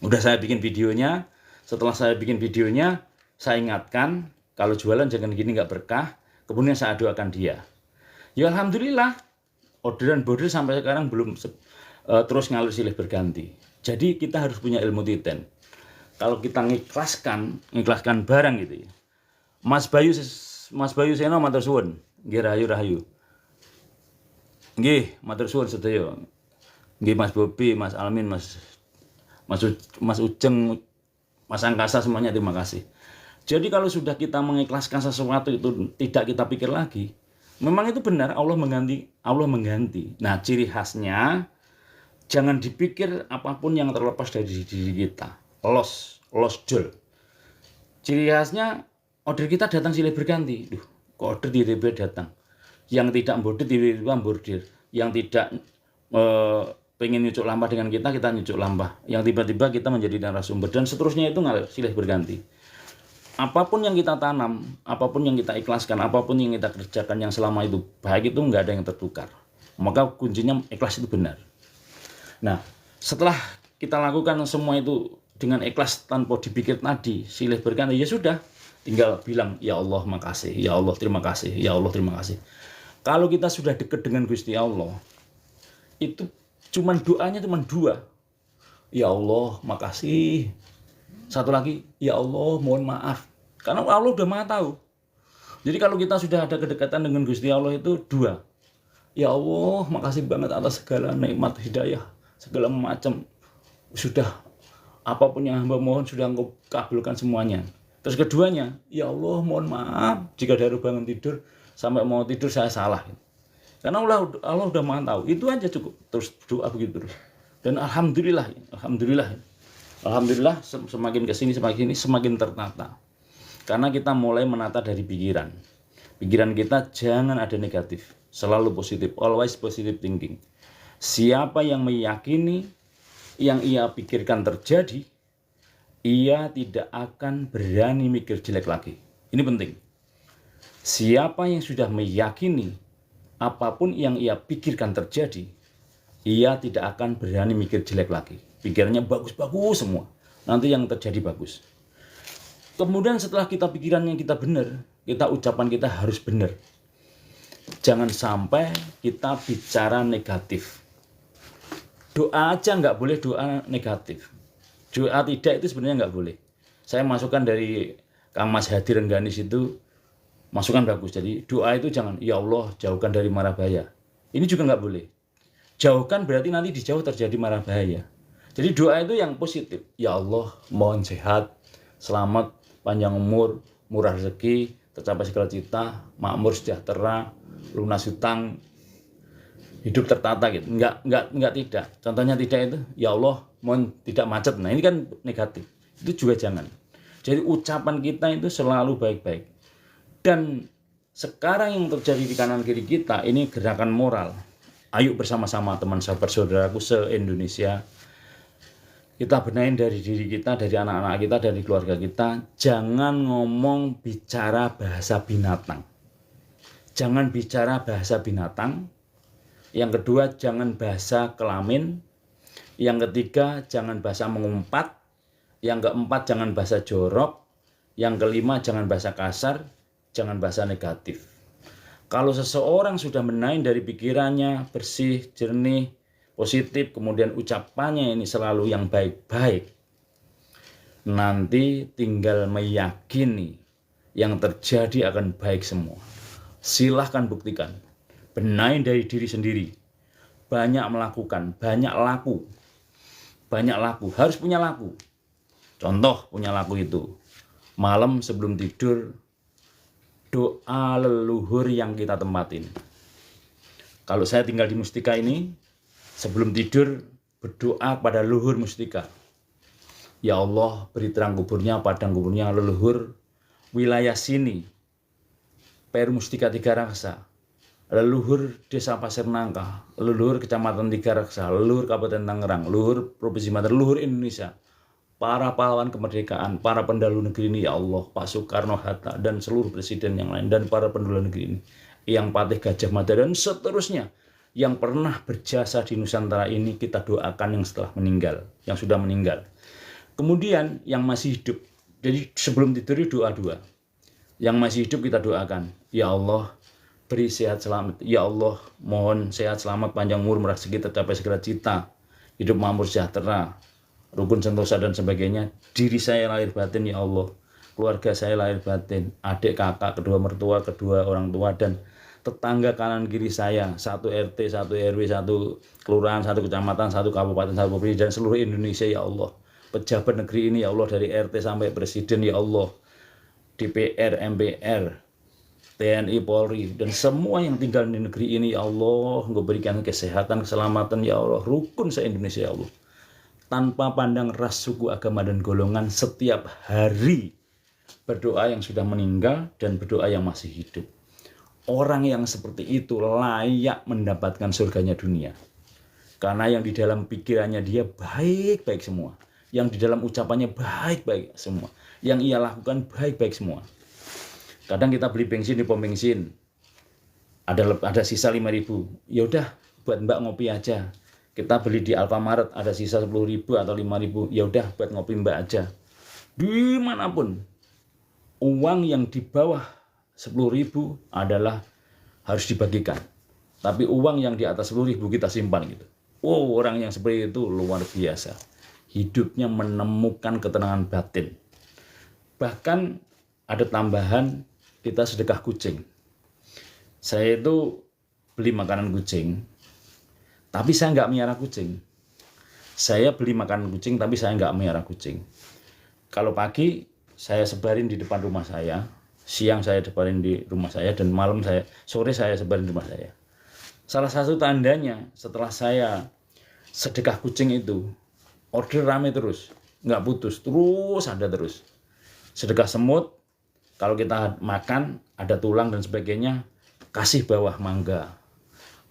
Udah saya bikin videonya. Setelah saya bikin videonya, saya ingatkan kalau jualan jangan gini nggak berkah. Kemudian saya doakan dia. Ya alhamdulillah orderan border sampai sekarang belum terus ngalir silih berganti. Jadi kita harus punya ilmu titen. Kalau kita ngikhlaskan barang gitu ya. Mas Bayu Seno matur suwun. Nggih rahayu. Nggih, matur suwun sedaya. Nggih Mas Bobi, Mas Almin, Mas Ujeng, Mas Angkasa semuanya terima kasih. Jadi kalau sudah kita mengikhlaskan sesuatu itu tidak kita pikir lagi, memang itu benar Allah mengganti. Nah, ciri khasnya jangan dipikir apapun yang terlepas dari diri kita. Lost joy. Ciri khasnya order kita datang silih berganti. Duh, kok order tiba-tiba datang. Yang tidak bordir tiba-tiba bordir. Yang tidak pengen nyucuk lampah dengan kita nyucuk lampah. Yang tiba-tiba kita menjadi narasumber dan seterusnya itu ngalir silih berganti. Apapun yang kita tanam, apapun yang kita ikhlaskan, apapun yang kita kerjakan yang selama itu baik itu nggak ada yang tertukar. Maka kuncinya ikhlas itu benar. Nah, setelah kita lakukan semua itu dengan ikhlas tanpa dipikir tadi, silih berganti, ya sudah, tinggal bilang ya Allah makasih, ya Allah terima kasih, ya Allah terima kasih. Kalau kita sudah dekat dengan Gusti Allah, itu doanya cuma 2. Ya Allah makasih. Satu lagi, ya Allah mohon maaf. Karena Allah udah Maha tahu. Jadi kalau kita sudah ada kedekatan dengan Gusti Allah itu 2. Ya Allah makasih banget atas segala nikmat hidayah, segala macam. Sudah apapun yang hamba mohon sudah Engkau kabulkan semuanya. Terus keduanya, ya Allah mohon maaf jika dari bangun tidur sampai mau tidur saya salah. Karena Allah udah Maha tahu. Itu aja cukup. Terus doa begitu terus. Dan alhamdulillah semakin kesini semakin tertata. Karena kita mulai menata dari pikiran. Pikiran kita jangan ada negatif, selalu positif, always positive thinking. Siapa yang meyakini yang ia pikirkan terjadi, ia tidak akan berani mikir jelek lagi. Ini penting. Siapa yang sudah meyakini apapun yang ia pikirkan terjadi, ia tidak akan berani mikir jelek lagi. Pikirannya bagus-bagus semua. Nanti yang terjadi bagus. Kemudian setelah kita pikirannya kita benar, kita ucapan kita harus benar. Jangan sampai kita bicara negatif. Doa aja nggak boleh doa negatif. Doa tidak itu sebenarnya nggak boleh. Saya masukkan dari Kang Mas Hadi Rengganis itu masukan bagus. Jadi doa itu jangan, ya Allah jauhkan dari mara bahaya. Ini juga nggak boleh. Jauhkan berarti nanti dijauh terjadi mara bahaya. Jadi doa itu yang positif. Ya Allah mohon sehat, selamat, panjang umur, murah rezeki, tercapai segala cita, makmur sejahtera, lunas hutang, hidup tertata gitu. Enggak tidak. Contohnya tidak itu, ya Allah, mohon tidak macet. Nah, ini kan negatif. Itu juga jangan. Jadi ucapan kita itu selalu baik-baik. Dan sekarang yang terjadi di kanan kiri kita ini gerakan moral. Ayo bersama-sama teman sahabat saudaraku se-Indonesia, kita benahin dari diri kita, dari anak-anak kita, dari keluarga kita. Jangan ngomong bicara bahasa binatang. Jangan bicara bahasa binatang. Yang kedua, jangan bahasa kelamin. Yang ketiga, jangan bahasa mengumpat. Yang keempat, jangan bahasa jorok. Yang kelima, jangan bahasa kasar. Jangan bahasa negatif. Kalau seseorang sudah menaik dari pikirannya, bersih, jernih, positif, kemudian ucapannya ini selalu yang baik-baik, nanti tinggal meyakini yang terjadi akan baik semua. Silahkan buktikan. Benahi dari diri sendiri. Banyak melakukan, banyak laku. Banyak laku, harus punya laku. Contoh punya laku itu, malam sebelum tidur, doa leluhur yang kita tempatin. Kalau saya tinggal di Mustika ini, sebelum tidur berdoa pada leluhur Mustika. Ya Allah, beri terang kuburnya, padang kuburnya leluhur wilayah sini, Peru Mustika Tiga Raksa, leluhur Desa Pasir Nangka, leluhur Kecamatan Tiga Raksa, leluhur Kabupaten Tangerang, leluhur Provinsi Banten, leluhur Indonesia, para pahlawan kemerdekaan, para pendahulu negeri ini, ya Allah, Pak Soekarno-Hatta, dan seluruh presiden yang lain, dan para pendahulu negeri ini, yang Patih Gajah Mada, dan seterusnya, yang pernah berjasa di Nusantara ini, kita doakan yang setelah meninggal, yang sudah meninggal. Kemudian yang masih hidup, jadi sebelum tidur doa dua. Yang masih hidup kita doakan, ya Allah, beri sehat selamat, ya Allah, mohon sehat selamat, panjang umur, murah rezeki, tercapai segala cita, hidup makmur sejahtera, rukun sentosa dan sebagainya. Diri saya lahir batin, ya Allah, keluarga saya lahir batin, adik kakak, kedua mertua, kedua orang tua, dan tetangga kanan kiri saya, satu RT, satu RW, satu kelurahan, satu kecamatan, satu kabupaten, satu provinsi, dan seluruh Indonesia, ya Allah. Pejabat negeri ini, ya Allah, dari RT sampai presiden, ya Allah, DPR, MPR, TNI, Polri, dan semua yang tinggal di negeri ini, ya Allah, Engkau berikan kesehatan, keselamatan, ya Allah, rukun se-Indonesia, ya Allah, tanpa pandang ras, suku, agama, dan golongan, setiap hari berdoa yang sudah meninggal dan berdoa yang masih hidup. Orang yang seperti itu layak mendapatkan surganya dunia, karena yang di dalam pikirannya dia baik-baik semua, yang di dalam ucapannya baik-baik semua, yang ia lakukan baik-baik semua. Kadang kita beli bensin di pom bensin, ada sisa 5.000, ya udah buat Mbak ngopi aja. Kita beli di Alfamaret, ada sisa 10.000 atau 5.000, ya udah buat ngopi Mbak aja. Dimanapun, uang yang di bawah 10.000 adalah harus dibagikan. Tapi uang yang di atas 10.000 kita simpan gitu. Wow, orang yang seperti itu luar biasa. Hidupnya menemukan ketenangan batin. Bahkan ada tambahan, kita sedekah kucing. Saya itu beli makanan kucing, tapi saya nggak melihara kucing. Saya beli makanan kucing, tapi saya nggak melihara kucing. Kalau pagi, saya sebarin di depan rumah saya. Siang saya sebarin di rumah saya, dan sore saya sebarin di rumah saya. Salah satu tandanya, setelah saya sedekah kucing itu, order rame terus, nggak putus, terus ada terus. Sedekah semut, kalau kita makan, ada tulang dan sebagainya, kasih bawah mangga.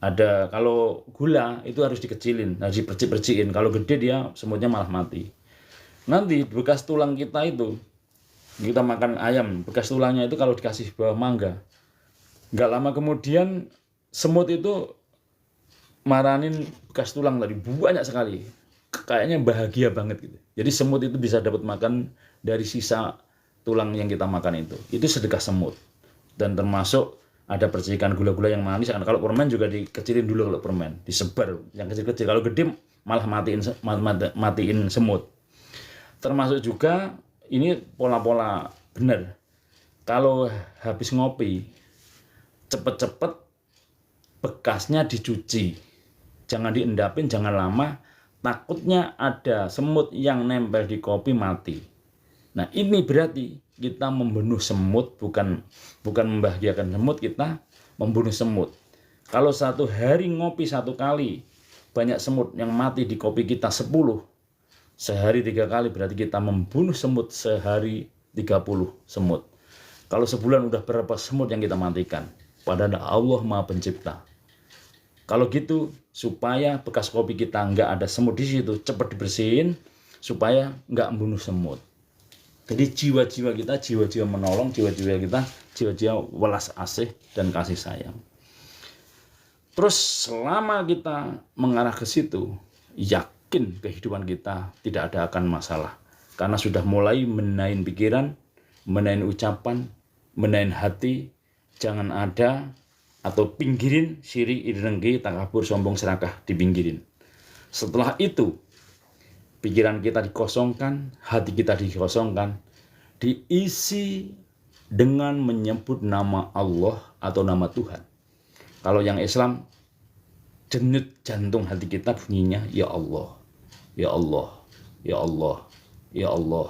Ada, kalau gula itu harus dikecilin, harus dipercik-percikin. Kalau gede dia semutnya malah mati. Nanti bekas tulang kita itu, kita makan ayam, bekas tulangnya itu kalau dikasih bawah mangga, nggak lama kemudian semut itu maranin bekas tulang tadi, banyak sekali. Kayaknya bahagia banget gitu. Jadi semut itu bisa dapat makan dari sisa tulang yang kita makan itu. Itu sedekah semut. Dan termasuk ada percikan gula-gula yang manis. Kalau permen juga dikecilin dulu, kalau permen disebar yang kecil-kecil. Kalau gede malah matiin semut. Termasuk juga ini pola-pola benar. Kalau habis ngopi, cepet-cepet bekasnya dicuci. Jangan diendapin, jangan lama. Takutnya ada semut yang nempel di kopi mati. Nah, ini berarti kita membunuh semut, bukan membahagiakan semut, kita membunuh semut. Kalau satu hari ngopi satu kali, banyak semut yang mati di kopi kita 10, sehari 3 kali berarti kita membunuh semut sehari 30 semut. Kalau sebulan udah berapa semut yang kita matikan? Padahal Allah Maha Pencipta. Kalau gitu, supaya bekas kopi kita nggak ada semut di situ, cepat dibersihin supaya nggak membunuh semut. Jadi jiwa-jiwa kita, jiwa-jiwa menolong, jiwa-jiwa kita, jiwa-jiwa welas asih dan kasih sayang. Terus selama kita mengarah ke situ, yakin kehidupan kita tidak ada akan masalah. Karena sudah mulai menaik pikiran, menaik ucapan, menaik hati, jangan ada atau pinggirin syirik, iri, dengki, takabur, sombong, serakah, dipinggirin. Setelah itu, pikiran kita dikosongkan, hati kita dikosongkan, diisi dengan menyebut nama Allah atau nama Tuhan. Kalau yang Islam, denyut jantung hati kita bunyinya ya Allah, ya Allah, ya Allah, ya Allah,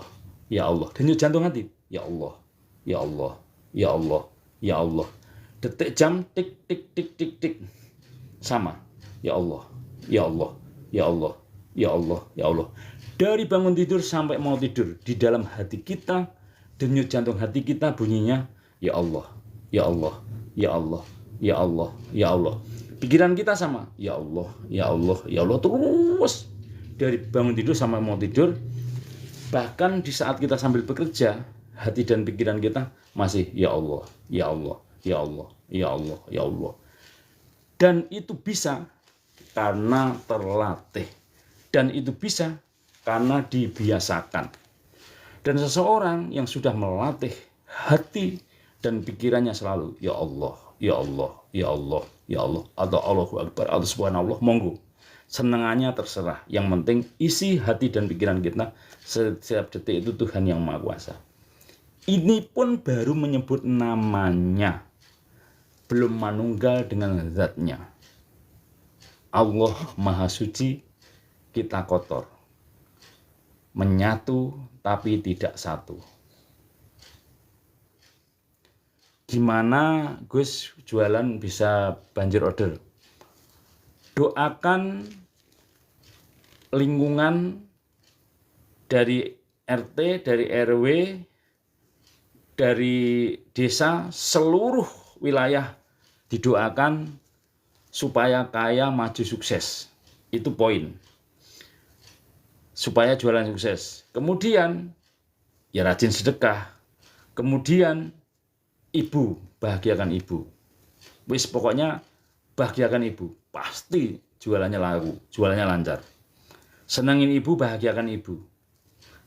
ya Allah. Denyut jantung hati, ya Allah, ya Allah, ya Allah, ya Allah. Detik jam tik tik tik tik tik sama, ya Allah, ya Allah, ya Allah, ya Allah, ya Allah. Dari bangun tidur sampai mau tidur, di dalam hati kita, denyut jantung hati kita bunyinya ya Allah, ya Allah, ya Allah, ya Allah, ya Allah. Pikiran kita sama, ya Allah, ya Allah, ya Allah, terus dari bangun tidur sampai mau tidur. Bahkan di saat kita sambil bekerja, hati dan pikiran kita masih ya Allah, ya Allah, ya Allah, ya Allah, ya Allah. Dan itu bisa karena terlatih, dan itu bisa karena dibiasakan. Dan seseorang yang sudah melatih hati dan pikirannya selalu ya Allah, ya Allah, ya Allah, ya Allah, atau Allahu Akbar, atau subhanallah, monggo. Senangannya terserah. Yang penting isi hati dan pikiran kita setiap detik itu Tuhan yang Maha Kuasa. Ini pun baru menyebut namanya, belum manunggal dengan zatnya. Allah Maha Suci, kita kotor, menyatu tapi tidak satu. Gimana Gus jualan bisa banjir order? Doakan lingkungan dari RT, dari RW, dari desa, seluruh wilayah didoakan supaya kaya, maju, sukses. Itu poin. Supaya jualan sukses. Kemudian ya rajin sedekah. Kemudian ibu, bahagiakan ibu. Wis pokoknya bahagiakan ibu. Pasti jualannya laku, jualannya lancar. Senangin ibu, bahagiakan ibu.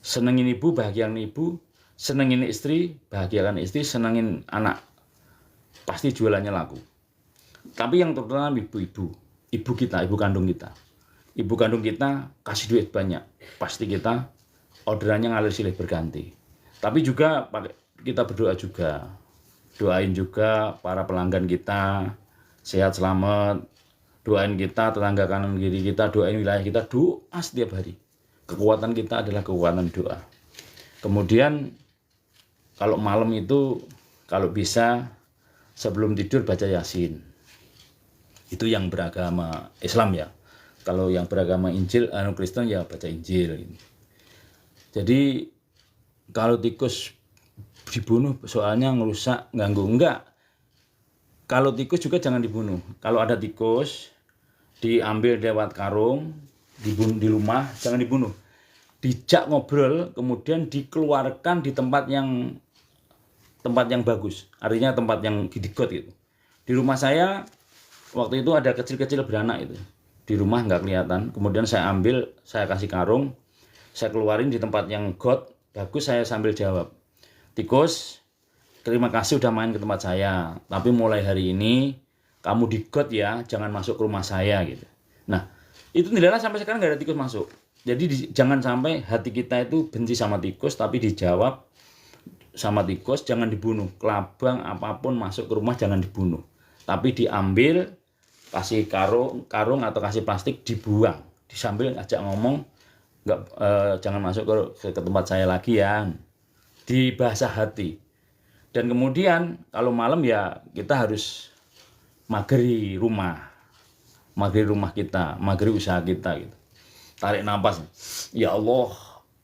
Senangin ibu, bahagiakan ibu. Senangin istri, bahagiakan istri. Senangin anak, pasti jualannya laku. Tapi yang terutama ibu-ibu, ibu kita, ibu kandung kita. Ibu kandung kita kasih duit banyak, pasti kita orderannya ngalir silih berganti. Tapi juga kita berdoa juga, doain juga para pelanggan kita sehat selamat, doain kita tetangga kanan kiri kita, doain wilayah kita, doa setiap hari. Kekuatan kita adalah kekuatan doa. Kemudian kalau malam itu kalau bisa sebelum tidur baca Yasin. Itu yang beragama Islam ya. Kalau yang beragama Injil, Kristen ya baca Injil. Jadi kalau tikus dibunuh soalnya ngerusak, ganggu, enggak. Kalau tikus juga jangan dibunuh. Kalau ada tikus diambil lewat karung, dibunuh di rumah, jangan dibunuh. Dijak ngobrol, kemudian dikeluarkan di tempat yang bagus. Artinya tempat yang digot gitu. Di rumah saya waktu itu ada kecil-kecil beranak itu. Di rumah nggak kelihatan, kemudian saya ambil, saya kasih karung, saya keluarin di tempat yang got bagus, saya sambil jawab, tikus, terima kasih udah main ke tempat saya, tapi mulai hari ini kamu di got ya, jangan masuk ke rumah saya gitu. Nah itu nilainya sampai sekarang nggak ada tikus masuk. Jadi jangan sampai hati kita itu benci sama tikus, tapi dijawab sama tikus, jangan dibunuh. Kelabang apapun masuk ke rumah jangan dibunuh, tapi diambil, kasih karung atau kasih plastik, dibuang. Disambil ajak ngomong, jangan masuk ke tempat saya lagi ya. di bahasa hati. Dan kemudian kalau malam ya kita harus mageri rumah kita, mageri usaha kita gitu. Tarik nafas, ya Allah,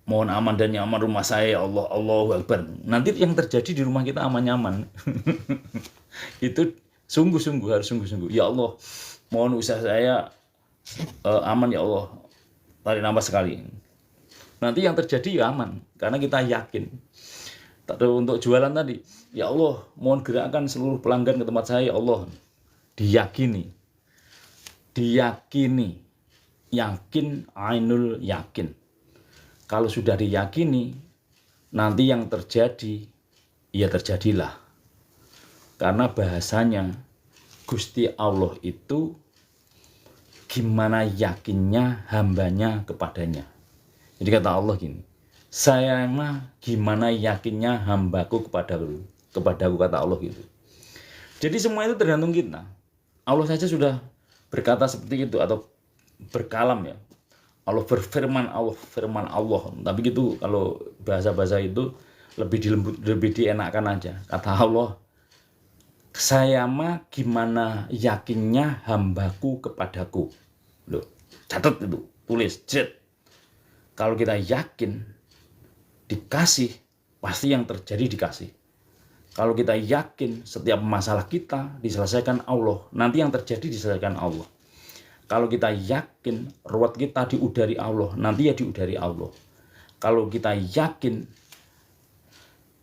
mohon aman dan nyaman rumah saya, ya Allah, Allahu Akbar. Nanti yang terjadi di rumah kita aman nyaman. Itu sungguh-sungguh, harus sungguh-sungguh. Ya Allah, mohon usaha saya aman, ya Allah. Tarik nafas sekali. Nanti yang terjadi ya aman, karena kita yakin. Untuk jualan tadi, ya Allah, mohon gerakkan seluruh pelanggan ke tempat saya, ya Allah. Diyakini, yakin, ainul yakin. Kalau sudah diyakini, nanti yang terjadi, ya terjadilah. Karena bahasanya Gusti Allah itu gimana yakinnya hambanya kepadanya. Jadi kata Allah gini, saya mah gimana yakinnya hambaku kepadaku, kata Allah gitu. Jadi semua itu tergantung kita. Allah saja sudah berkata seperti itu atau berkalam ya. Allah berfirman, firman Allah. Tapi gitu kalau bahasa-bahasa itu lebih dienakkan aja. Kata Allah, saya mah gimana yakinnya hambaku kepadaku. Loh, catat itu, tulis, jet. Kalau kita yakin dikasih, pasti yang terjadi dikasih. Kalau kita yakin setiap masalah kita diselesaikan Allah, nanti yang terjadi diselesaikan Allah. Kalau kita yakin ruwet kita diudari Allah, nanti ya diudari Allah. Kalau kita yakin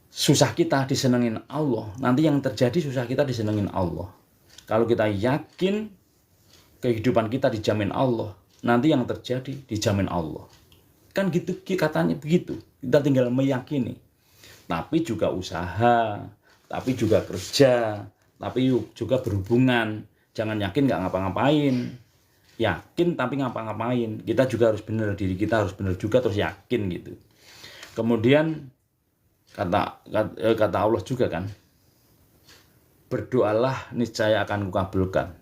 susah kita disenengin Allah, nanti yang terjadi susah kita disenengin Allah. Kalau kita yakin kehidupan kita dijamin Allah, nanti yang terjadi dijamin Allah. Kan gitu katanya begitu. Kita tinggal meyakini. Tapi juga usaha, tapi juga kerja, tapi juga berhubungan. Jangan yakin nggak ngapa-ngapain. Yakin tapi ngapa-ngapain. Kita juga harus benar, diri kita harus benar juga terus yakin gitu. Kemudian kata Allah juga kan, berdoalah niscaya akan kukabulkan.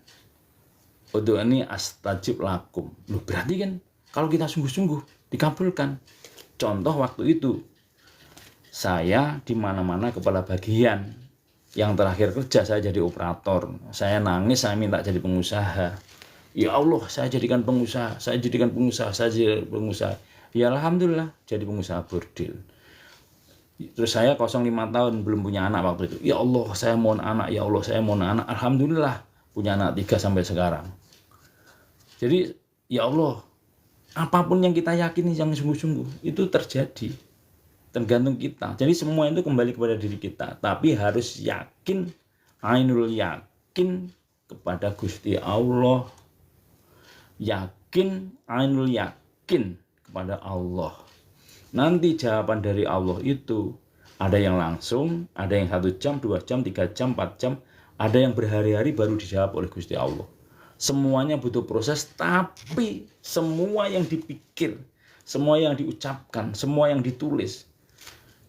Ud'uuni astajib lakum. Loh, berarti kan kalau kita sungguh-sungguh dikabulkan. Contoh waktu itu saya di mana-mana kepala bagian, yang terakhir kerja saya jadi operator. Saya nangis, saya minta jadi pengusaha. Ya Allah, saya jadikan pengusaha. Ya alhamdulillah jadi pengusaha bordil. Terus saya 05 tahun belum punya anak waktu itu. Ya Allah, saya mohon anak. Ya Allah, saya mohon anak. Alhamdulillah punya anak 3 sampai sekarang. Jadi ya Allah, apapun yang kita yakini yang sungguh-sungguh itu terjadi. Tergantung kita. Jadi semua itu kembali kepada diri kita. Tapi harus yakin, ainul yakin kepada Gusti Allah. Yakin, ainul yakin kepada Allah. Nanti jawaban dari Allah itu ada yang langsung, ada yang 1 jam, 2 jam, 3 jam, 4 jam, ada yang berhari-hari baru dijawab oleh Gusti Allah. Semuanya butuh proses, tapi semua yang dipikir, semua yang diucapkan, semua yang ditulis,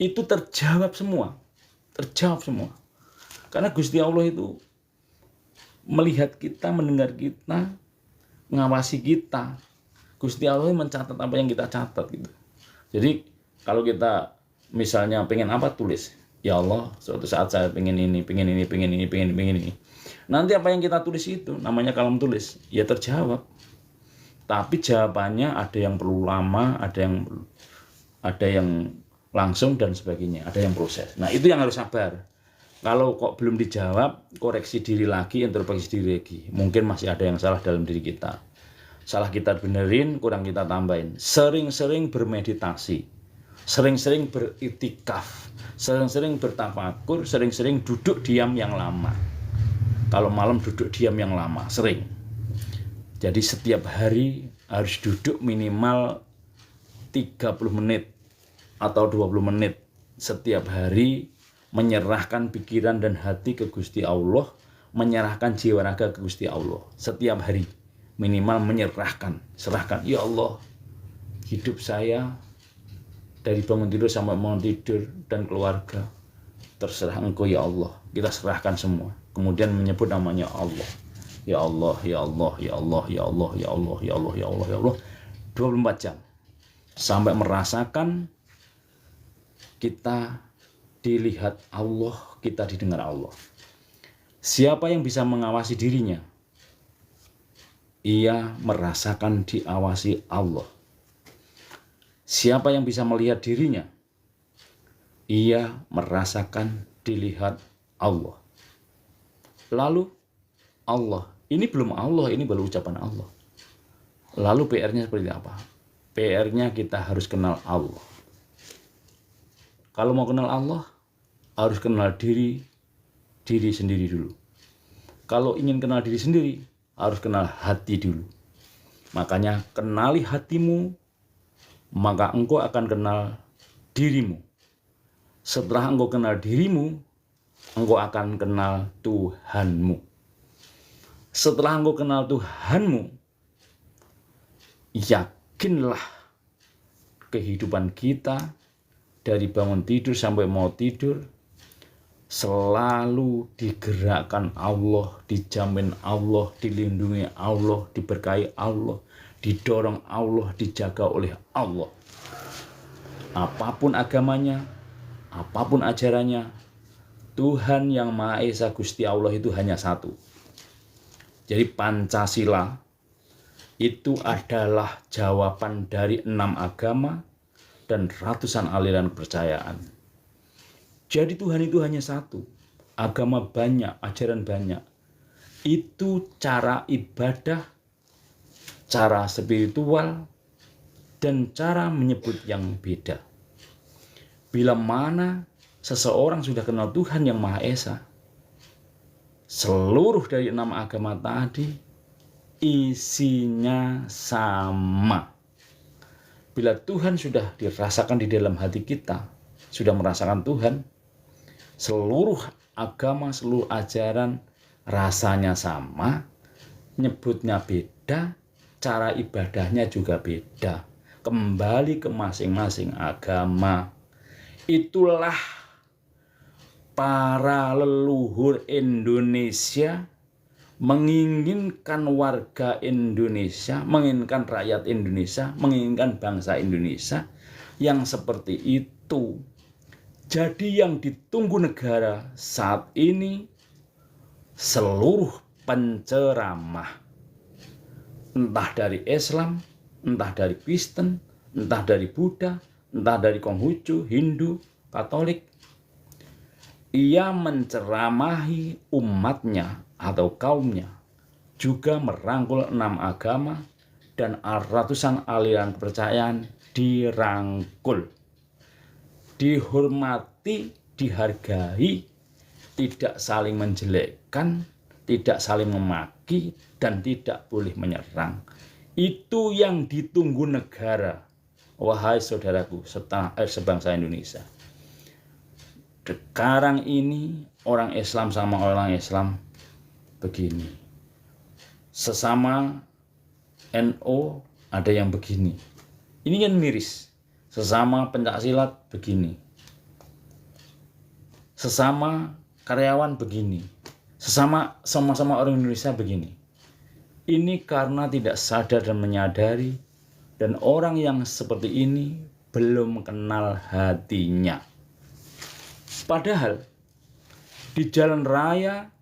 itu terjawab semua. Karena Gusti Allah itu melihat kita, mendengar kita, ngawasi kita. Gusti Allah mencatat apa yang kita catat gitu. Jadi kalau kita misalnya pengen apa, tulis. Ya Allah, suatu saat saya pengen ini. Nanti apa yang kita tulis itu namanya kalam tulis, ya terjawab. Tapi jawabannya ada yang perlu lama, ada yang langsung dan sebagainya, ada yang proses. Nah, itu yang harus sabar. Kalau kok belum dijawab, koreksi diri lagi, introspeksi diri lagi. Mungkin masih ada yang salah dalam diri kita. Salah kita benerin, kurang kita tambahin. Sering-sering bermeditasi, sering-sering beritikaf, sering-sering bertafakur, sering-sering duduk diam yang lama. Kalau malam duduk diam yang lama, sering. Jadi setiap hari harus duduk minimal 30 menit atau 20 menit setiap hari, menyerahkan pikiran dan hati ke Gusti Allah, menyerahkan jiwa raga ke Gusti Allah setiap hari. Minimal menyerahkan, serahkan. Ya Allah, hidup saya dari bangun tidur sampai bangun tidur dan keluarga terserah Engkau ya Allah. Kita serahkan semua. Kemudian menyebut namanya Allah. Ya Allah, ya Allah, ya Allah, ya Allah, ya Allah, ya Allah, ya Allah, ya Allah. 24 jam. Sampai merasakan kita dilihat Allah, kita didengar Allah. Siapa yang bisa mengawasi dirinya? Ia merasakan diawasi Allah. Siapa yang bisa melihat dirinya? Ia merasakan dilihat Allah. Lalu Allah, ini belum Allah, ini baru ucapan Allah. Lalu PR-nya seperti apa? PR-nya kita harus kenal Allah. Kalau mau kenal Allah, harus kenal diri sendiri dulu. Kalau ingin kenal diri sendiri, harus kenal hati dulu. Makanya kenali hatimu, maka engkau akan kenal dirimu. Setelah engkau kenal dirimu, engkau akan kenal Tuhanmu. Setelah engkau kenal Tuhanmu, yakinlah kehidupan kita dari bangun tidur sampai mau tidur selalu digerakkan Allah, dijamin Allah, dilindungi Allah, diberkahi Allah, didorong Allah, dijaga oleh Allah. Apapun agamanya, apapun ajarannya, Tuhan yang Maha Esa Gusti Allah itu hanya satu. Jadi Pancasila itu adalah jawaban dari 6 agama dan ratusan aliran kepercayaan. Jadi Tuhan itu hanya satu, agama banyak, ajaran banyak. Itu cara ibadah, cara spiritual, dan cara menyebut yang beda. Bila mana seseorang sudah kenal Tuhan yang Maha Esa, seluruh dari 6 agama tadi isinya sama. Bila Tuhan sudah dirasakan di dalam hati kita, sudah merasakan Tuhan, seluruh agama, seluruh ajaran rasanya sama, nyebutnya beda, cara ibadahnya juga beda. Kembali ke masing-masing agama. Itulah para leluhur Indonesia menginginkan warga Indonesia, menginginkan rakyat Indonesia, menginginkan bangsa Indonesia yang seperti itu. Jadi yang ditunggu negara saat ini seluruh penceramah, entah dari Islam, entah dari Kristen, entah dari Buddha, entah dari Konghucu, Hindu, Katolik, ia menceramahi umatnya atau kaumnya, juga merangkul 6 agama dan ratusan aliran kepercayaan dirangkul. Dihormati, dihargai, tidak saling menjelekkan, tidak saling memaki, dan tidak boleh menyerang. Itu yang ditunggu negara, wahai saudaraku sebangsa Indonesia. Sekarang ini orang Islam sama orang Islam begini. Sesama NO ada yang begini. Ini kan miris. Sesama pencaksilat begini. Sesama karyawan begini. Sama-sama orang Indonesia begini. Ini karena tidak sadar dan menyadari, dan orang yang seperti ini belum kenal hatinya. Padahal di jalan raya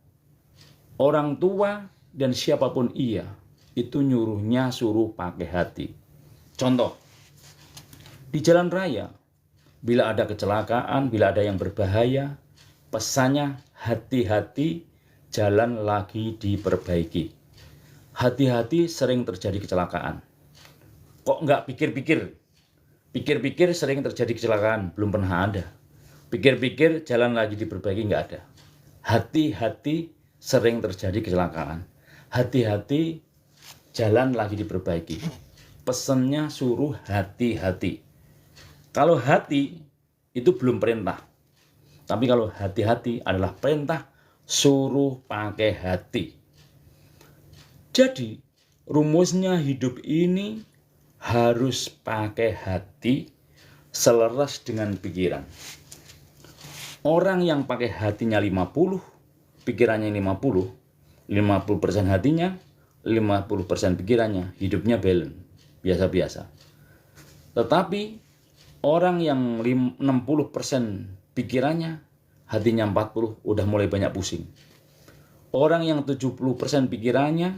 orang tua dan siapapun ia itu nyuruhnya suruh pakai hati. Contoh, di jalan raya bila ada kecelakaan, bila ada yang berbahaya, pesannya hati-hati, jalan lagi diperbaiki. Hati-hati, sering terjadi kecelakaan. Kok nggak pikir-pikir? Pikir-pikir sering terjadi kecelakaan, belum pernah ada. Pikir-pikir jalan lagi diperbaiki, nggak ada. Hati-hati, sering terjadi kecelakaan. Hati-hati, jalan lagi diperbaiki. Pesannya suruh hati-hati. Kalau hati itu belum perintah. Tapi kalau hati-hati adalah perintah, suruh pakai hati. Jadi rumusnya hidup ini harus pakai hati selaras dengan pikiran. Orang yang pakai hatinya 50, pikirannya 50% hatinya, 50% pikirannya, hidupnya balance, biasa-biasa. Tetapi orang yang 60% pikirannya, hatinya 40 udah mulai banyak pusing. Orang yang 70% pikirannya,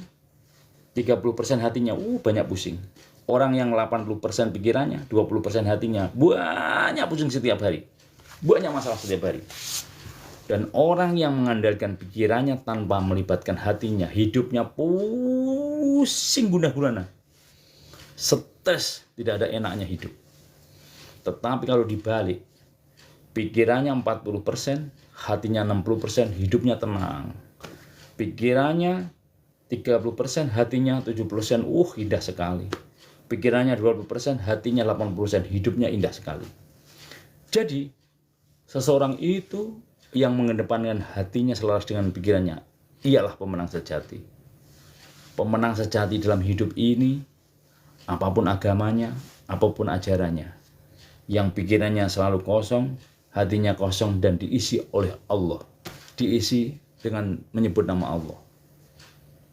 30% hatinya banyak pusing. Orang yang 80% pikirannya, 20% hatinya banyak pusing setiap hari. Banyak masalah setiap hari. Dan orang yang mengandalkan pikirannya tanpa melibatkan hatinya, hidupnya pusing gundah gulana. Stres, tidak ada enaknya hidup. Tetapi kalau dibalik, pikirannya 40%, hatinya 60%, hidupnya tenang. Pikirannya 30%, hatinya 70%, indah sekali. Pikirannya 20%, hatinya 80%, hidupnya indah sekali. Jadi, seseorang itu yang mengedepankan hatinya selaras dengan pikirannya, ialah pemenang sejati. Pemenang sejati dalam hidup ini, apapun agamanya, apapun ajarannya. Yang pikirannya selalu kosong, hatinya kosong dan diisi oleh Allah. Diisi dengan menyebut nama Allah.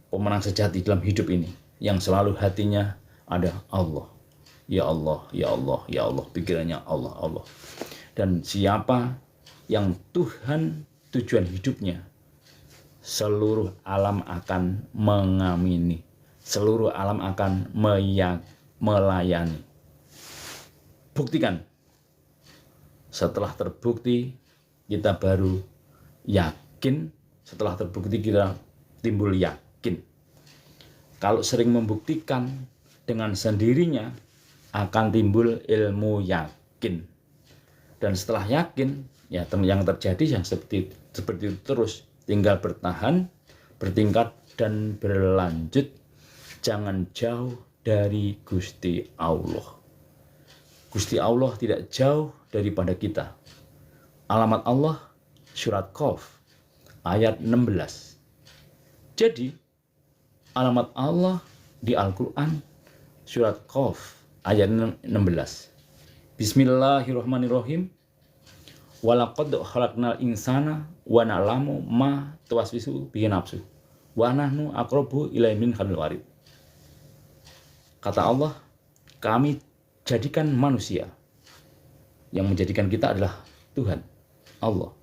Pemenang sejati dalam hidup ini, yang selalu hatinya ada Allah. Ya Allah, ya Allah, ya Allah. Pikirannya Allah, Allah. Dan siapa yang Tuhan tujuan hidupnya, seluruh alam akan mengamini. Seluruh alam akan melayani. Buktikan. Setelah terbukti, kita baru yakin. Setelah terbukti, kita timbul yakin. Kalau sering membuktikan, dengan sendirinya akan timbul ilmu yakin. Dan setelah yakin, ya yang terjadi yang seperti itu terus, tinggal bertahan, bertingkat dan berlanjut. Jangan jauh dari Gusti Allah. Gusti Allah tidak jauh daripada kita. Alamat Allah surat Qaf ayat 16. Jadi alamat Allah di Al-Quran surat Qaf ayat 16. Bismillahirrahmanirrahim. Walaqad khalaqnal insana wa na'lamu ma tuwaswisu bihi nafsu wa nahnu aqrabu ilaihi min hablil warid. Kata Allah, kami jadikan manusia. Yang menjadikan kita adalah Tuhan, Allah.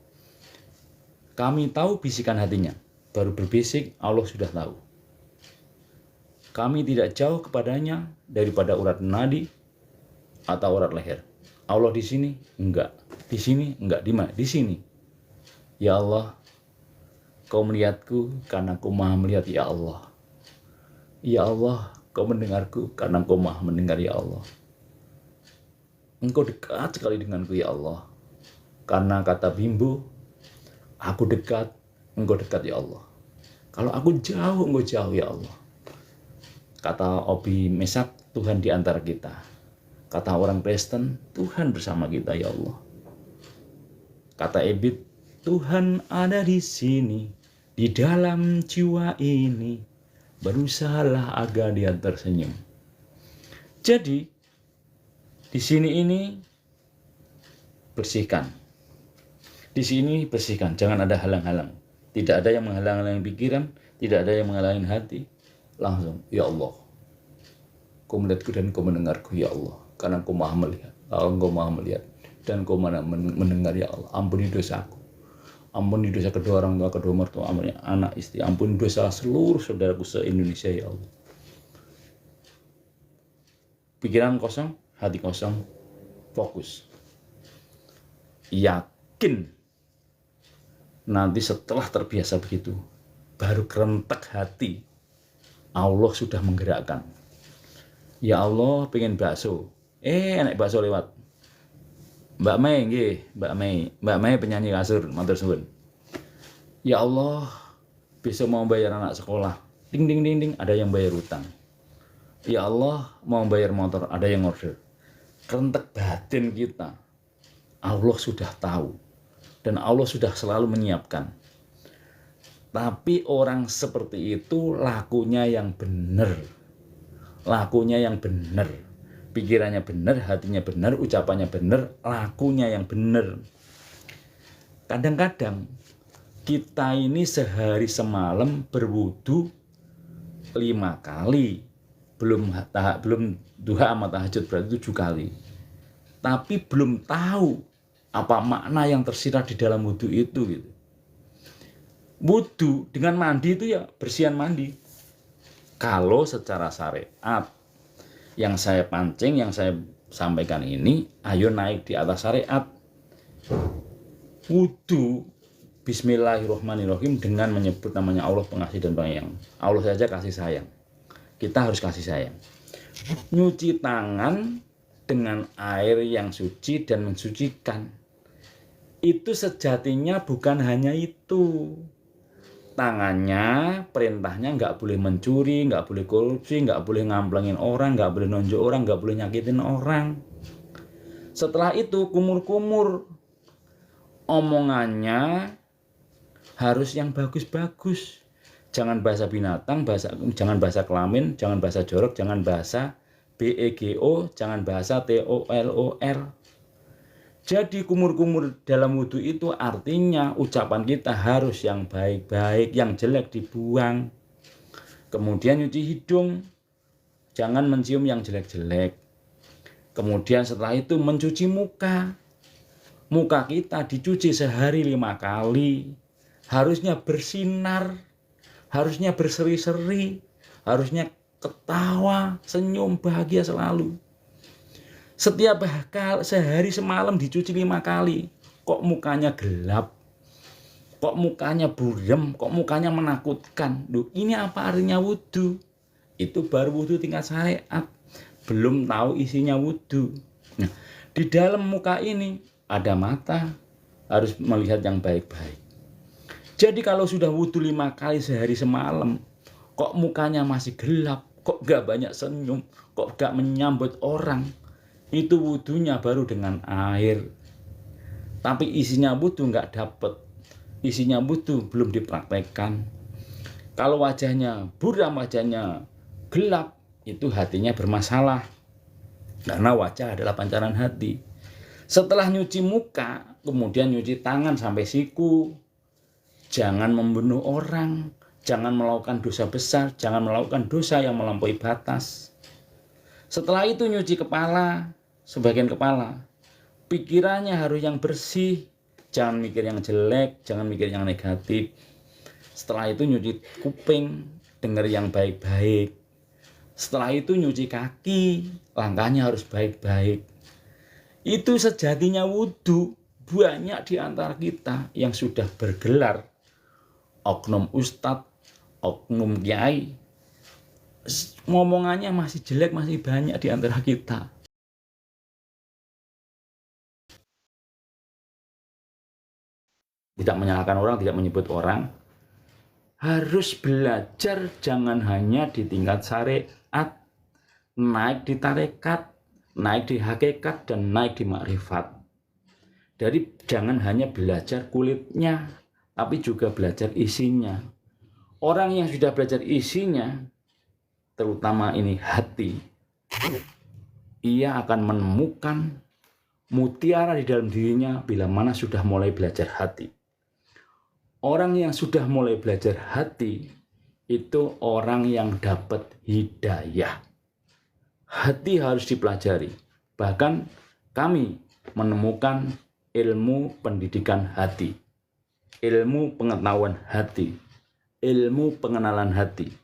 Kami tahu bisikan hatinya, baru berbisik Allah sudah tahu. Kami tidak jauh kepadanya daripada urat nadi atau urat leher. Allah di sini enggak, di sini enggak, di mana? Di sini. Ya Allah, Kau melihatku karena Kau Maha melihat, ya Allah. Ya Allah, Kau mendengarku karena Kau Maha mendengar, ya Allah. Engkau dekat sekali denganku, ya Allah. Karena kata Bimbo, aku dekat, Engkau dekat, ya Allah. Kalau aku jauh, Engkau jauh, ya Allah. Kata Obi Mesak, Tuhan di antara kita. Kata orang Kristen, Tuhan bersama kita, ya Allah. Kata Ebit, Tuhan ada di sini, di dalam jiwa ini. Berusahalah agar dia tersenyum. Jadi, di sini ini bersihkan. Di sini bersihkan, jangan ada halang-halang. Tidak ada yang menghalang-halangi pikiran, tidak ada yang menghalangi hati. Langsung, ya Allah, Kau melihatku dan Kau mendengarku, ya Allah. Karena Kau Maha melihat, Engkau Maha melihat, dan Kau Maha mendengar, ya Allah. Ampuni dosaku, ampuni dosa kedua orang tua, kedua mertua, ampuni anak istri, ampuni dosa seluruh saudaraku se-Indonesia, ya Allah. Pikiran kosong, hati kosong, fokus. Yakin. Nanti setelah terbiasa begitu, baru kerentek hati. Allah sudah menggerakkan. Ya Allah, pengen bakso. Enak bakso lewat. Mbak Mei, nggih, Mbak Mei penyanyi kasur, matur suwun. Ya Allah, besok mau bayar anak sekolah. Ding ding ding ding, ada yang bayar utang. Ya Allah, mau bayar motor, ada yang order. Kerentek batin kita. Allah sudah tahu. Dan Allah sudah selalu menyiapkan. Tapi orang seperti itu lakunya yang benar. Lakunya yang benar. Pikirannya benar, hatinya benar, ucapannya benar, lakunya yang benar. Kadang-kadang kita ini sehari semalam berwudu 5 kali. Belum duha sama tahajud berarti 7 kali. Tapi belum tahu Apa makna yang tersirat di dalam wudhu itu gitu. Wudhu dengan mandi itu ya bersihan mandi. Kalau secara syariat yang saya pancing, yang saya sampaikan ini, ayo naik di atas syariat. Wudhu Bismillahirrahmanirrahim dengan menyebut namanya Allah pengasih dan penyayang. Allah saja kasih sayang. Kita harus kasih sayang. Nyuci tangan dengan air yang suci dan mensucikan. Itu sejatinya bukan hanya itu. Tangannya, perintahnya nggak boleh mencuri, nggak boleh korupsi, nggak boleh ngamplengin orang, nggak boleh nonjok orang, nggak boleh nyakitin orang. Setelah itu kumur-kumur. Omongannya harus yang bagus-bagus. Jangan bahasa binatang, jangan bahasa kelamin, jangan bahasa jorok, jangan bahasa BEGO, jangan bahasa TOLOR. Jadi kumur-kumur dalam wudhu itu artinya ucapan kita harus yang baik-baik, yang jelek dibuang. Kemudian nyuci hidung, jangan mencium yang jelek-jelek. Kemudian setelah itu mencuci muka. Muka kita dicuci sehari 5 kali. Harusnya bersinar, harusnya berseri-seri, harusnya ketawa, senyum, bahagia selalu. Setiap sehari semalam dicuci 5 kali. Kok mukanya gelap? Kok mukanya buram? Kok mukanya menakutkan? Duh, ini apa artinya wudhu? Itu baru wudhu tingkat syariat. Belum tahu isinya wudhu. Nah, di dalam muka ini ada mata, harus melihat yang baik-baik. Jadi kalau sudah wudhu 5 kali sehari semalam, kok mukanya masih gelap? Kok gak banyak senyum? Kok gak menyambut orang? Itu wudhunya baru dengan air. Tapi isinya wudhu nggak dapet. Isinya wudhu belum dipraktekkan. Kalau wajahnya buram, wajahnya gelap, itu hatinya bermasalah. Karena wajah adalah pancaran hati. Setelah nyuci muka, kemudian nyuci tangan sampai siku. Jangan membunuh orang. Jangan melakukan dosa besar. Jangan melakukan dosa yang melampaui batas. Setelah itu nyuci kepala. Sebagian kepala, pikirannya harus yang bersih, jangan mikir yang jelek, jangan mikir yang negatif. Setelah itu nyuci kuping, dengar yang baik-baik. Setelah itu nyuci kaki, langkahnya harus baik-baik. Itu sejatinya wudhu. Banyak di antara kita yang sudah bergelar oknum ustadz, oknum kiai, ngomongannya masih jelek, masih banyak di antara kita. Tidak menyalahkan orang, tidak menyebut orang. Harus belajar, jangan hanya di tingkat syariat, naik di tarekat, naik di hakikat, dan naik di makrifat. Jadi jangan hanya belajar kulitnya, tapi juga belajar isinya. Orang yang sudah belajar isinya, terutama ini hati, ia akan menemukan mutiara di dalam dirinya bila mana sudah mulai belajar hati. Orang yang sudah mulai belajar hati itu orang yang dapat hidayah. Hati harus dipelajari. Bahkan kami menemukan ilmu pendidikan hati, ilmu pengetahuan hati, ilmu pengenalan hati.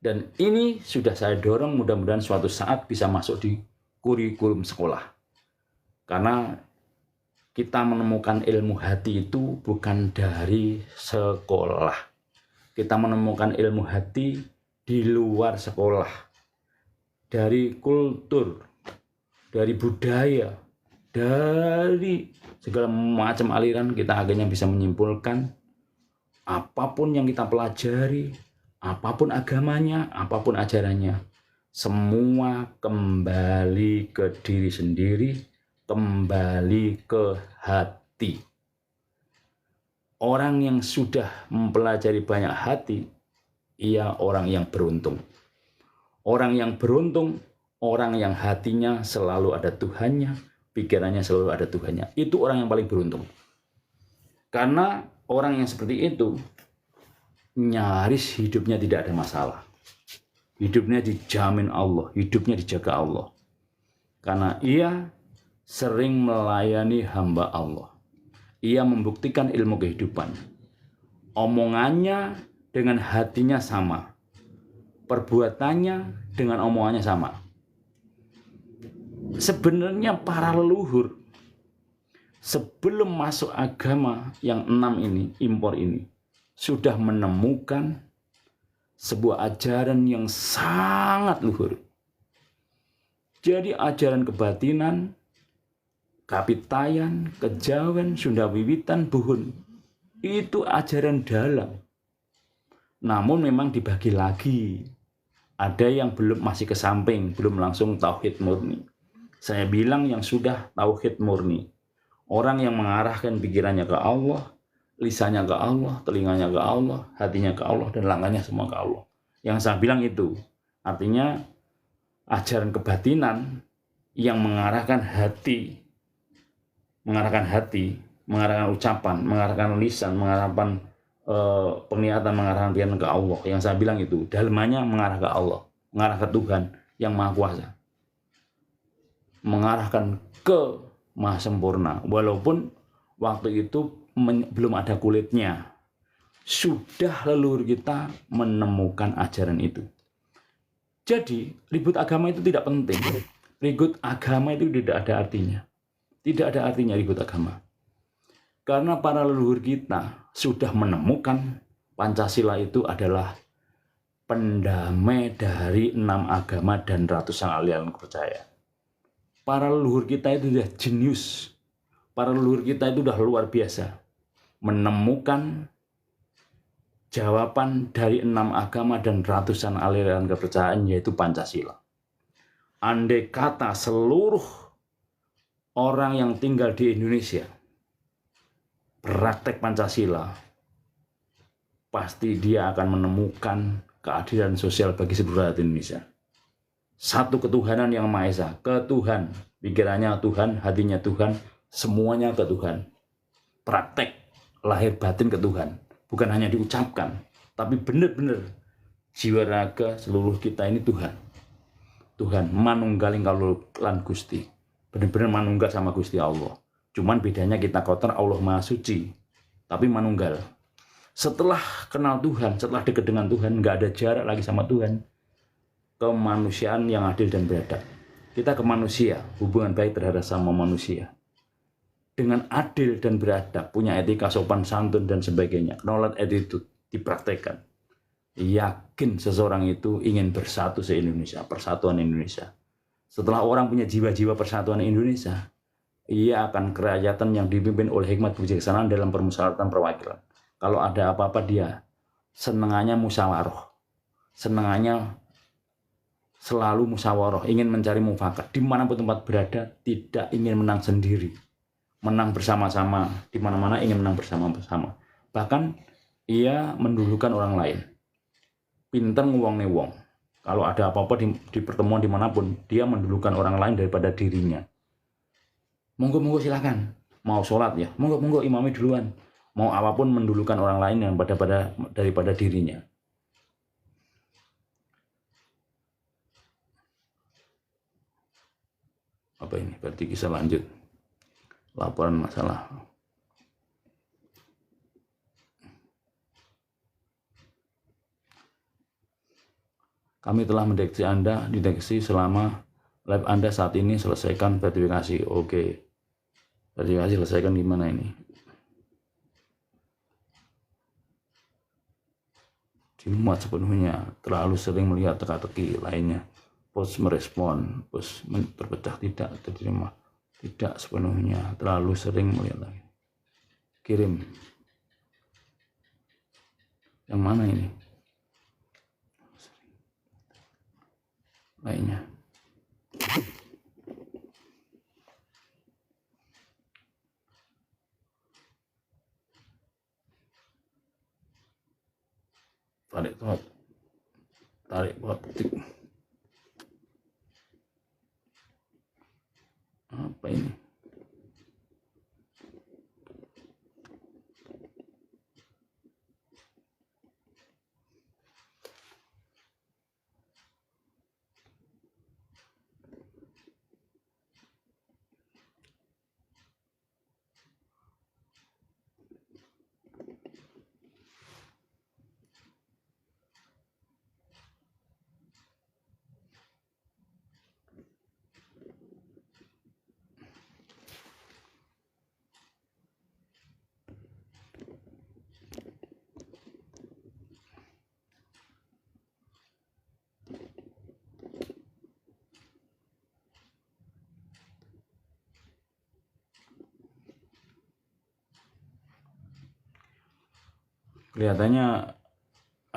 Dan ini sudah saya dorong, mudah-mudahan suatu saat bisa masuk di kurikulum sekolah. Karena kita menemukan ilmu hati itu bukan dari sekolah. Kita menemukan ilmu hati di luar sekolah. Dari kultur, dari budaya, dari segala macam aliran, kita akhirnya bisa menyimpulkan apapun yang kita pelajari, apapun agamanya, apapun ajarannya, semua kembali ke diri sendiri, kembali ke hati. Orang yang sudah mempelajari banyak hati, ia orang yang beruntung. Orang yang beruntung, orang yang hatinya selalu ada Tuhannya, pikirannya selalu ada Tuhannya. Itu orang yang paling beruntung. Karena orang yang seperti itu, nyaris hidupnya tidak ada masalah. Hidupnya dijamin Allah, hidupnya dijaga Allah. Karena ia sering melayani hamba Allah. Ia membuktikan ilmu kehidupan. Omongannya dengan hatinya sama. Perbuatannya dengan omongannya sama. Sebenarnya para leluhur sebelum masuk agama yang 6 ini, impor ini, sudah menemukan sebuah ajaran yang sangat luhur. Jadi ajaran kebatinan, kapitayan, kejawen, Sunda Wiwitan, Buhun, itu ajaran dalam. Namun memang dibagi lagi. Ada yang belum, masih ke samping, belum langsung tauhid murni. Saya bilang yang sudah tauhid murni. Orang yang mengarahkan pikirannya ke Allah, lisannya ke Allah, telinganya ke Allah, hatinya ke Allah, dan langkahnya semua ke Allah. Yang saya bilang itu. Artinya ajaran kebatinan yang mengarahkan hati, mengarahkan ucapan, mengarahkan lisan, mengarahkan penglihatan, mengarahkan pikiran ke Allah. Yang saya bilang itu, dalmannya mengarah ke Allah, mengarah ke Tuhan yang Maha Kuasa, mengarahkan ke Maha Sempurna. Walaupun waktu itu belum ada kulitnya, sudah leluhur kita menemukan ajaran itu. Jadi ribut agama itu tidak penting. Ribut agama itu tidak ada artinya. Tidak ada artinya ribut agama. Karena para leluhur kita sudah menemukan Pancasila itu adalah pendamai dari 6 agama dan ratusan aliran kepercayaan. Para leluhur kita itu sudah jenius. Para leluhur kita itu sudah luar biasa. Menemukan jawaban dari 6 agama dan ratusan aliran kepercayaan, yaitu Pancasila. Andai kata seluruh orang yang tinggal di Indonesia praktek Pancasila, pasti dia akan menemukan keadilan sosial bagi seluruh rakyat Indonesia. Satu ketuhanan yang Maha Esa, ketuhan, pikirannya Tuhan, hatinya Tuhan, semuanya ke Tuhan. Praktek lahir batin ke Tuhan. Bukan hanya diucapkan, tapi benar-benar jiwa raga seluruh kita ini Tuhan. Tuhan manunggaling kaulan Gusti. Benar-benar manunggal sama Gusti Allah. Cuman bedanya kita kotor, Allah Maha Suci, tapi manunggal. Setelah kenal Tuhan, setelah dekat dengan Tuhan, nggak ada jarak lagi sama Tuhan. Kemanusiaan yang adil dan beradab. Kita ke manusia, hubungan baik terhadap sama manusia. Dengan adil dan beradab, punya etika, sopan santun dan sebagainya, knowledge attitude dipraktekkan. Yakin seseorang itu ingin bersatu se-Indonesia, persatuan Indonesia. Setelah orang punya jiwa-jiwa persatuan Indonesia, ia akan kerakyatan yang dipimpin oleh hikmat kebijaksanaan dalam permusyawaratan perwakilan. Kalau ada apa-apa dia senengannya musyawarah, senengannya selalu musyawarah, ingin mencari mufakat. Dimanapun tempat berada, tidak ingin menang sendiri. Menang bersama-sama, di mana-mana ingin menang bersama-sama. Bahkan ia mendulukan orang lain. Pinter nguwong wong. Kalau ada apa-apa di pertemuan dimanapun, dia mendulukan orang lain daripada dirinya. Monggo silakan. Mau sholat ya, monggo imami duluan. Mau apapun mendulukan orang lain yang daripada dirinya. Apa ini? Berarti kisah lanjut. Laporan masalah. Kami telah mendeteksi Anda, dideteksi selama live Anda saat ini, selesaikan verifikasi. Oke. Verifikasi selesaikan gimana ini? Dimuat sepenuhnya, terlalu sering melihat teka-teki lainnya. Post merespon, post terpecah tidak terima. Tidak sepenuhnya, terlalu sering melihat lagi. Kirim. Yang mana ini? Lainnya. Tarik ketik. Apa ini? Kelihatannya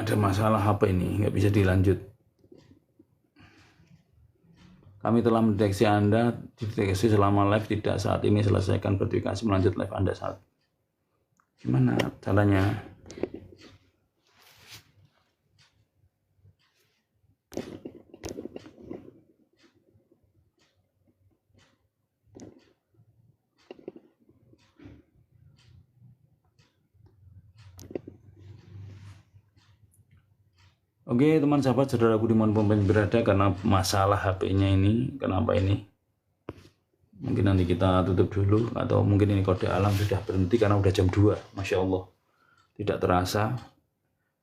ada masalah HP ini, nggak bisa dilanjut. Kami telah mendeteksi Anda, dideteksi selama live, tidak saat ini, selesaikan verifikasi melanjut live Anda saat. Gimana caranya? Oke teman sahabat saudaraku dimanapun berada, karena masalah HP-nya ini, kenapa ini? Mungkin nanti kita tutup dulu, atau mungkin ini kode alam sudah berhenti karena udah jam 2. Masya Allah, tidak terasa,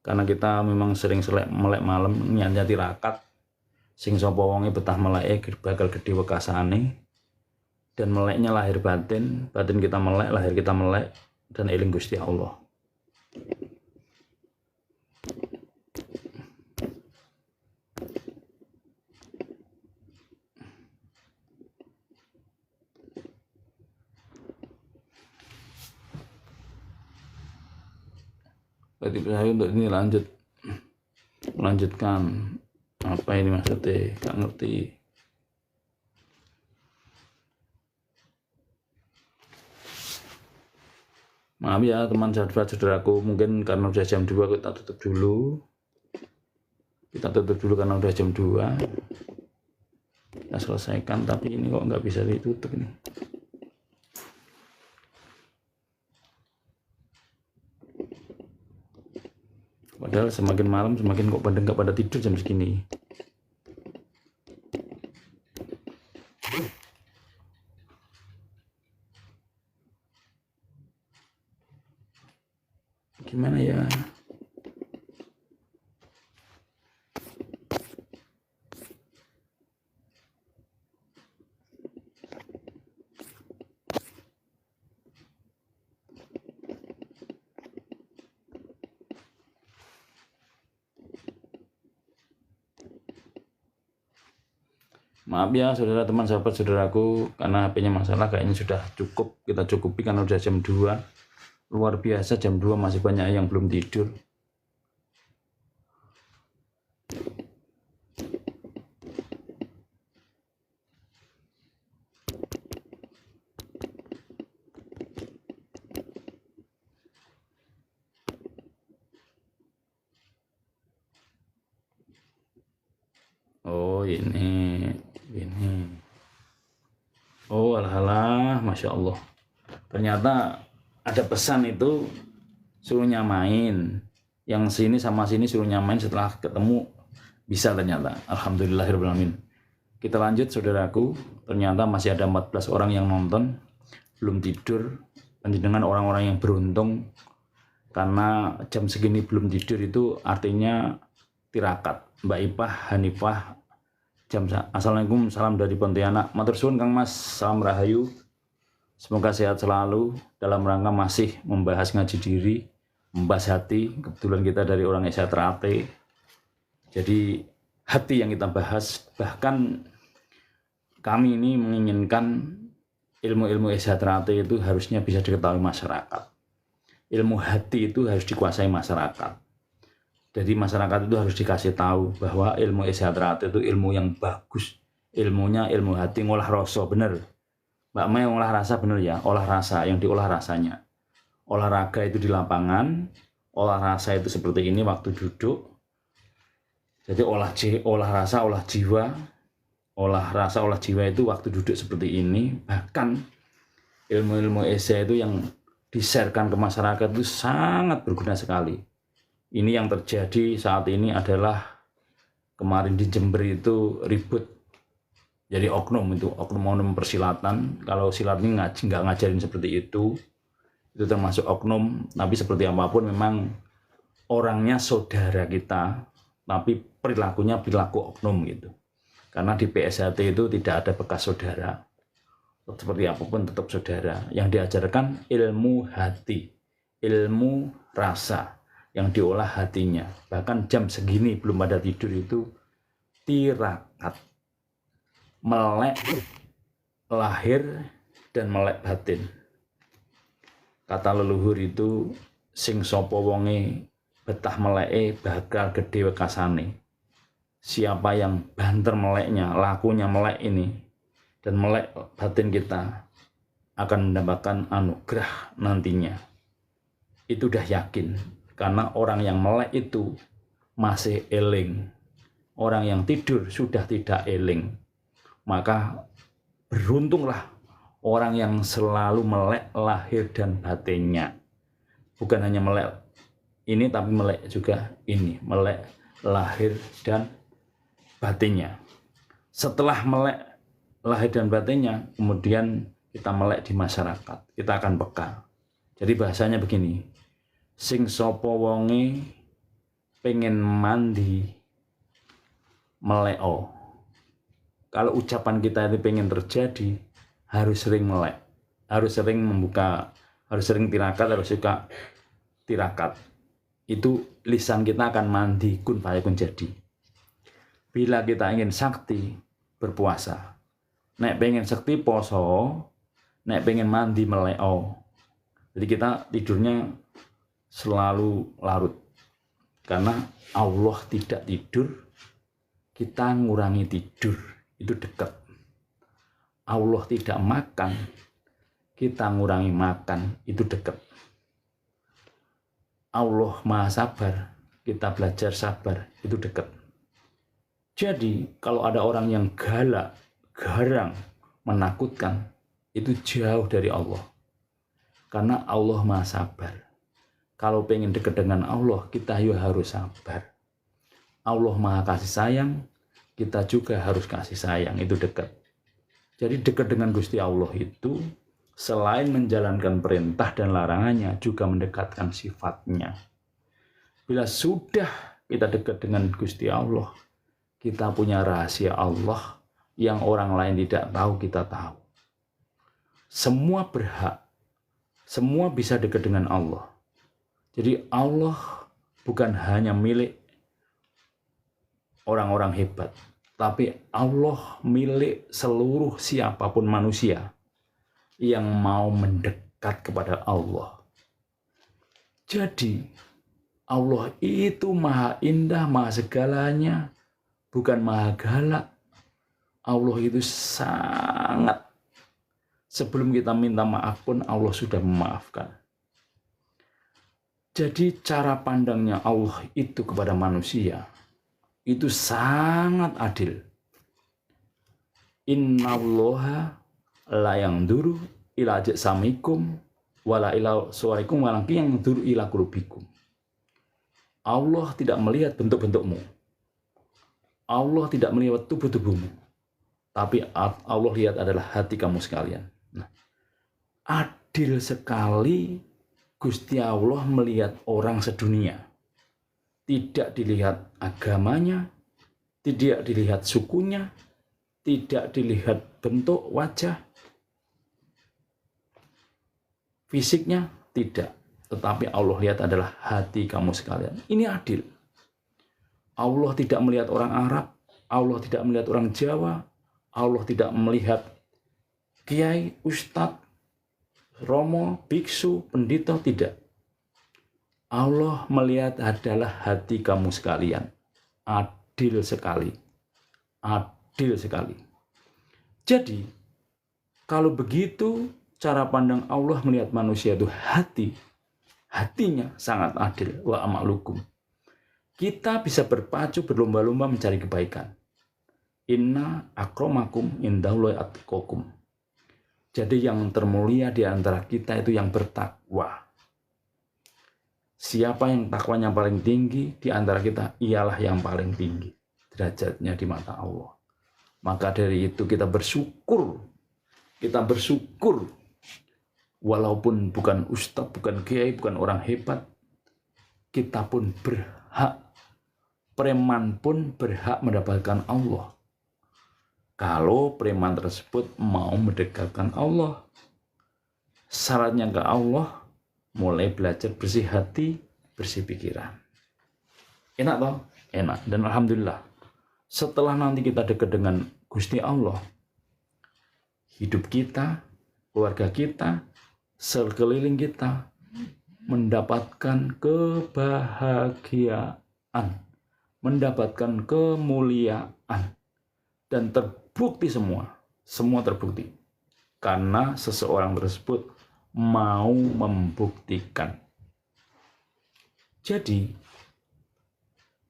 karena kita memang sering melek malam, nyanyi tirakat, sing sapa wonge betah meleke bakal gede wekasane, dan meleknya lahir batin, batin kita melek, lahir kita melek, dan eling Gusti Allah. Berarti saya untuk ini melanjutkan apa ini maksudnya, gak ngerti. Maaf ya teman saudaraku, mungkin karena udah jam 2 kita tutup dulu. Karena udah jam 2. Kita selesaikan, tapi ini kok nggak bisa ditutup ini. Padahal semakin malam semakin kok pada nggak pada tidur jam segini. Gimana ya? Maaf ya saudara, teman sahabat saudaraku, karena HP-nya masalah, kayaknya sudah cukup, kita cukupi karena udah jam 2. Luar biasa, jam 2 masih banyak yang belum tidur. Oh ini. Oh alah, Masya Allah. Ternyata ada pesan itu suruh nyamain. Yang sini sama sini suruh nyamain, setelah ketemu bisa ternyata. Alhamdulillahirrahmanirrahim. Kita lanjut saudaraku. Ternyata masih ada 14 orang yang nonton, belum tidur. Dengan orang-orang yang beruntung, karena jam segini belum tidur itu artinya tirakat. Mbak Ipah, Hanifah, Assalamualaikum, salam dari Pontianak. Matur suwun Kang Mas, salam rahayu. Semoga sehat selalu. Dalam rangka masih membahas ngaji diri, membahas hati. Kebetulan kita dari orang Esatrate. Jadi hati yang kita bahas. Bahkan kami ini menginginkan ilmu-ilmu Esatrate itu harusnya bisa diketahui masyarakat. Ilmu hati itu harus dikuasai masyarakat. Jadi masyarakat itu harus dikasih tahu bahwa ilmu Esatrate itu ilmu yang bagus. Ilmunya ilmu hati, ngolah rasa, bener. Mbak Mai ngolah rasa bener ya, olah rasa, yang diolah rasanya. Olahraga itu di lapangan, olah rasa itu seperti ini waktu duduk. Jadi olah rasa, olah jiwa. Olah rasa, olah jiwa itu waktu duduk seperti ini. Bahkan ilmu-ilmu esa itu yang di-sharekan ke masyarakat itu sangat berguna sekali. Ini yang terjadi saat ini adalah kemarin di Jember itu ribut. Jadi oknum persilatan. Kalau silat ini nggak ngajarin seperti itu termasuk oknum. Tapi seperti apapun memang orangnya saudara kita, tapi perilakunya perilaku oknum gitu. Karena di PSHT itu tidak ada bekas saudara. Seperti apapun tetap saudara. Yang diajarkan ilmu hati, ilmu rasa yang diolah hatinya. Bahkan jam segini belum pada tidur itu tirakat, melek lahir dan melek batin. Kata leluhur itu sing sapa wonge betah meleke bakal gede wekasane. Siapa yang banter meleknya, lakunya melek ini dan melek batin kita akan mendapatkan anugerah nantinya. Itu udah yakin, karena orang yang melek itu masih eling. Orang yang tidur sudah tidak eling. Maka beruntunglah orang yang selalu melek lahir dan batinnya. Bukan hanya melek ini, tapi melek juga ini, melek lahir dan batinnya. Setelah melek lahir dan batinnya, kemudian kita melek di masyarakat, kita akan peka. Jadi bahasanya begini, sing sapa wonge pengen mandi meleo. Kalau ucapan kita itu pengen terjadi, harus sering melek, harus sering membuka, harus sering tirakat, harus suka tirakat. Itu lisan kita akan mandi kun fayakun jadi. Bila kita ingin sakti, berpuasa. Nek pengen sakti poso, nek pengen mandi meleo. Jadi kita tidurnya selalu larut. Karena Allah tidak tidur, kita ngurangi tidur, itu dekat. Allah tidak makan, kita ngurangi makan, itu dekat. Allah Maha Sabar, kita belajar sabar, itu dekat. Jadi kalau ada orang yang galak, garang, menakutkan, itu jauh dari Allah. Karena Allah Maha Sabar. Kalau pengen dekat dengan Allah, kita harus sabar. Allah Maha Kasih Sayang, kita juga harus kasih sayang, itu dekat. Jadi dekat dengan Gusti Allah itu, selain menjalankan perintah dan larangannya, juga mendekatkan sifatnya. Bila sudah kita dekat dengan Gusti Allah, kita punya rahasia Allah yang orang lain tidak tahu, kita tahu. Semua berhak, semua bisa dekat dengan Allah. Jadi Allah bukan hanya milik orang-orang hebat, tapi Allah milik seluruh siapapun manusia yang mau mendekat kepada Allah. Jadi Allah itu maha indah, maha segalanya, bukan maha galak. Allah itu sangat, sebelum kita minta maaf pun Allah sudah memaafkan. Jadi cara pandangnya Allah itu kepada manusia itu sangat adil. Innallaha la yanduru ila ajsamikum wala ila suwarikum walakin yanduru ila qulubikum. Allah tidak melihat bentuk-bentukmu. Allah tidak melihat tubuh-tubuhmu. Tapi Allah lihat adalah hati kamu sekalian. Nah, adil sekali Gusti Allah melihat orang sedunia. Tidak dilihat agamanya, tidak dilihat sukunya, tidak dilihat bentuk wajah, fisiknya, tidak. Tetapi Allah lihat adalah hati kamu sekalian. Ini adil. Allah tidak melihat orang Arab, Allah tidak melihat orang Jawa, Allah tidak melihat kiai, ustadz, romo, biksu, pendeta, tidak. Allah melihat adalah hati kamu sekalian. Adil sekali. Adil sekali. Jadi, kalau begitu cara pandang Allah melihat manusia itu hatinya sangat adil. Wa amalukum. Kita bisa berpacu berlomba-lomba mencari kebaikan. Inna akramakum indallahi atqakum. Jadi yang termulia di antara kita itu yang bertakwa. Siapa yang takwanya paling tinggi di antara kita, ialah yang paling tinggi derajatnya di mata Allah. Maka dari itu kita bersyukur. Kita bersyukur. Walaupun bukan ustadz, bukan kiai, bukan orang hebat, kita pun berhak. Preman pun berhak mendapatkan Allah. Kalau preman tersebut mau mendekatkan Allah. Syaratnya ke Allah, mulai belajar bersih hati, bersih pikiran. Enak toh? Enak. Dan alhamdulillah, setelah nanti kita dekat dengan Gusti Allah, hidup kita, keluarga kita, sekeliling kita, mendapatkan kebahagiaan, mendapatkan kemuliaan, dan terbukti semua terbukti karena seseorang tersebut mau membuktikan. Jadi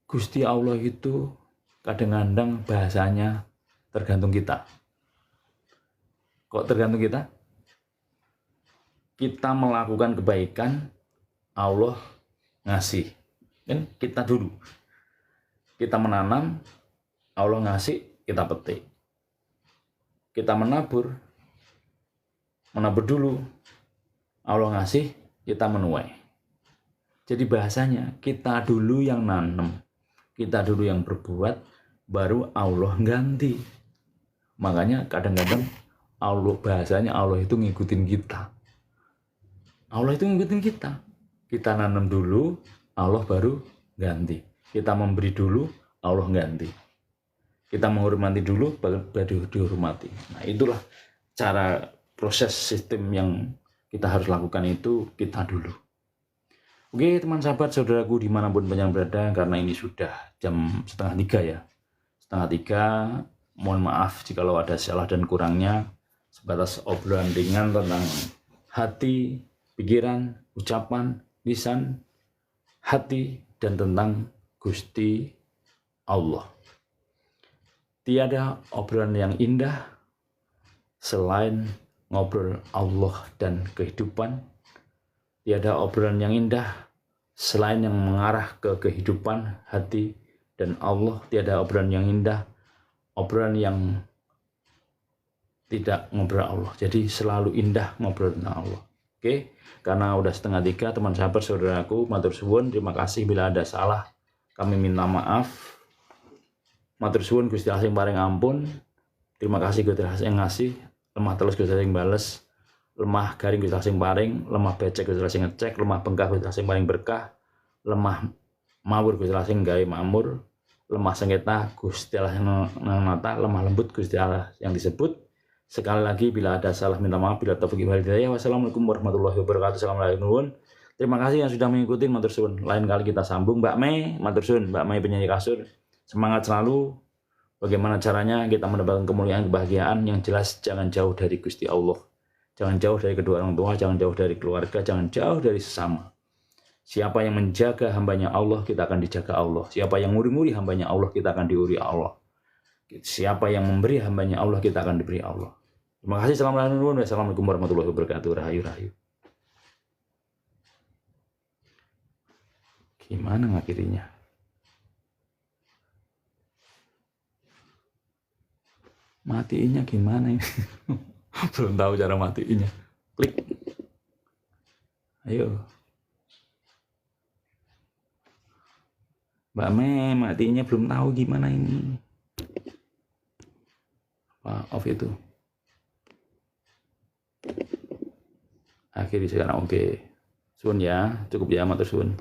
Gusti Allah itu kadang-kadang bahasanya tergantung kita. Kok tergantung kita? Kita melakukan kebaikan, Allah ngasih. Kan kita dulu. Kita menanam, Allah ngasih, kita petik. Kita menabur dulu, Allah ngasih, kita menuai. Jadi bahasanya kita dulu yang nanam, kita dulu yang berbuat, baru Allah ganti. Makanya kadang-kadang bahasanya Allah itu ngikutin kita. Allah itu ngikutin kita. Kita nanam dulu, Allah baru ganti. Kita memberi dulu, Allah ganti. Kita menghormati dulu, baru dihormati. Nah, itulah cara proses sistem yang kita harus lakukan itu kita dulu. Oke teman sahabat saudaraku dimanapun banyak berada, karena ini sudah jam 2:30 ya. 2:30, mohon maaf jikalau ada salah dan kurangnya. Sebatas obrolan ringan tentang hati, pikiran, ucapan, lisan, hati, dan tentang Gusti Allah. Tiada obrolan yang indah selain ngobrol Allah dan kehidupan. Tiada obrolan yang indah selain yang mengarah ke kehidupan, hati, dan Allah. Tiada obrolan yang indah, obrolan yang tidak ngobrol Allah. Jadi selalu indah ngobrol tentang Allah. Oke, karena udah 2:30 teman sahabat saudaraku, matur suwun, terima kasih bila ada salah kami minta maaf. Matur suwun Gusti Allah sing paring ampun. Terima kasih Gusti Allah yang ngasih, lemah telus Gusti Allah sing bales, lemah garing Gusti Allah sing paring, lemah becek Gusti Allah sing ngecek, lemah bengkah Gusti Allah sing paring berkah, lemah mawur Gusti Allah sing gawe makmur, lemah sengketa Gusti Allah yang nata, lemah lembut Gusti Allah yang disebut. Sekali lagi bila ada salah minta maaf, bila taufik wal hidayah. Wassalamualaikum warahmatullahi wabarakatuh. Assalamualaikum. Terima kasih yang sudah mengikuti, matur suwun. Lain kali kita sambung. Mbak Mei, matur suwun. Mbak Mei penyanyi kasur. Semangat selalu. Bagaimana caranya kita mendapatkan kemuliaan, kebahagiaan? Yang jelas jangan jauh dari Gusti Allah. Jangan jauh dari kedua orang tua, jangan jauh dari keluarga, jangan jauh dari sesama. Siapa yang menjaga hambanya Allah, kita akan dijaga Allah. Siapa yang nguri-nguri hambanya Allah, kita akan diuri Allah. Siapa yang memberi hambanya Allah, kita akan diberi Allah. Terima kasih. Assalamualaikum warahmatullahi wabarakatuh. Rahayu, rahayu. Gimana ngakhirinya? Matiinnya gimana ini? Belum tahu cara matiinnya. Klik. Ayo. Mbak Me, matiinnya belum tahu gimana ini. Off itu. Akhirnya sekarang oke. Suwun ya, cukup ya matur suwun.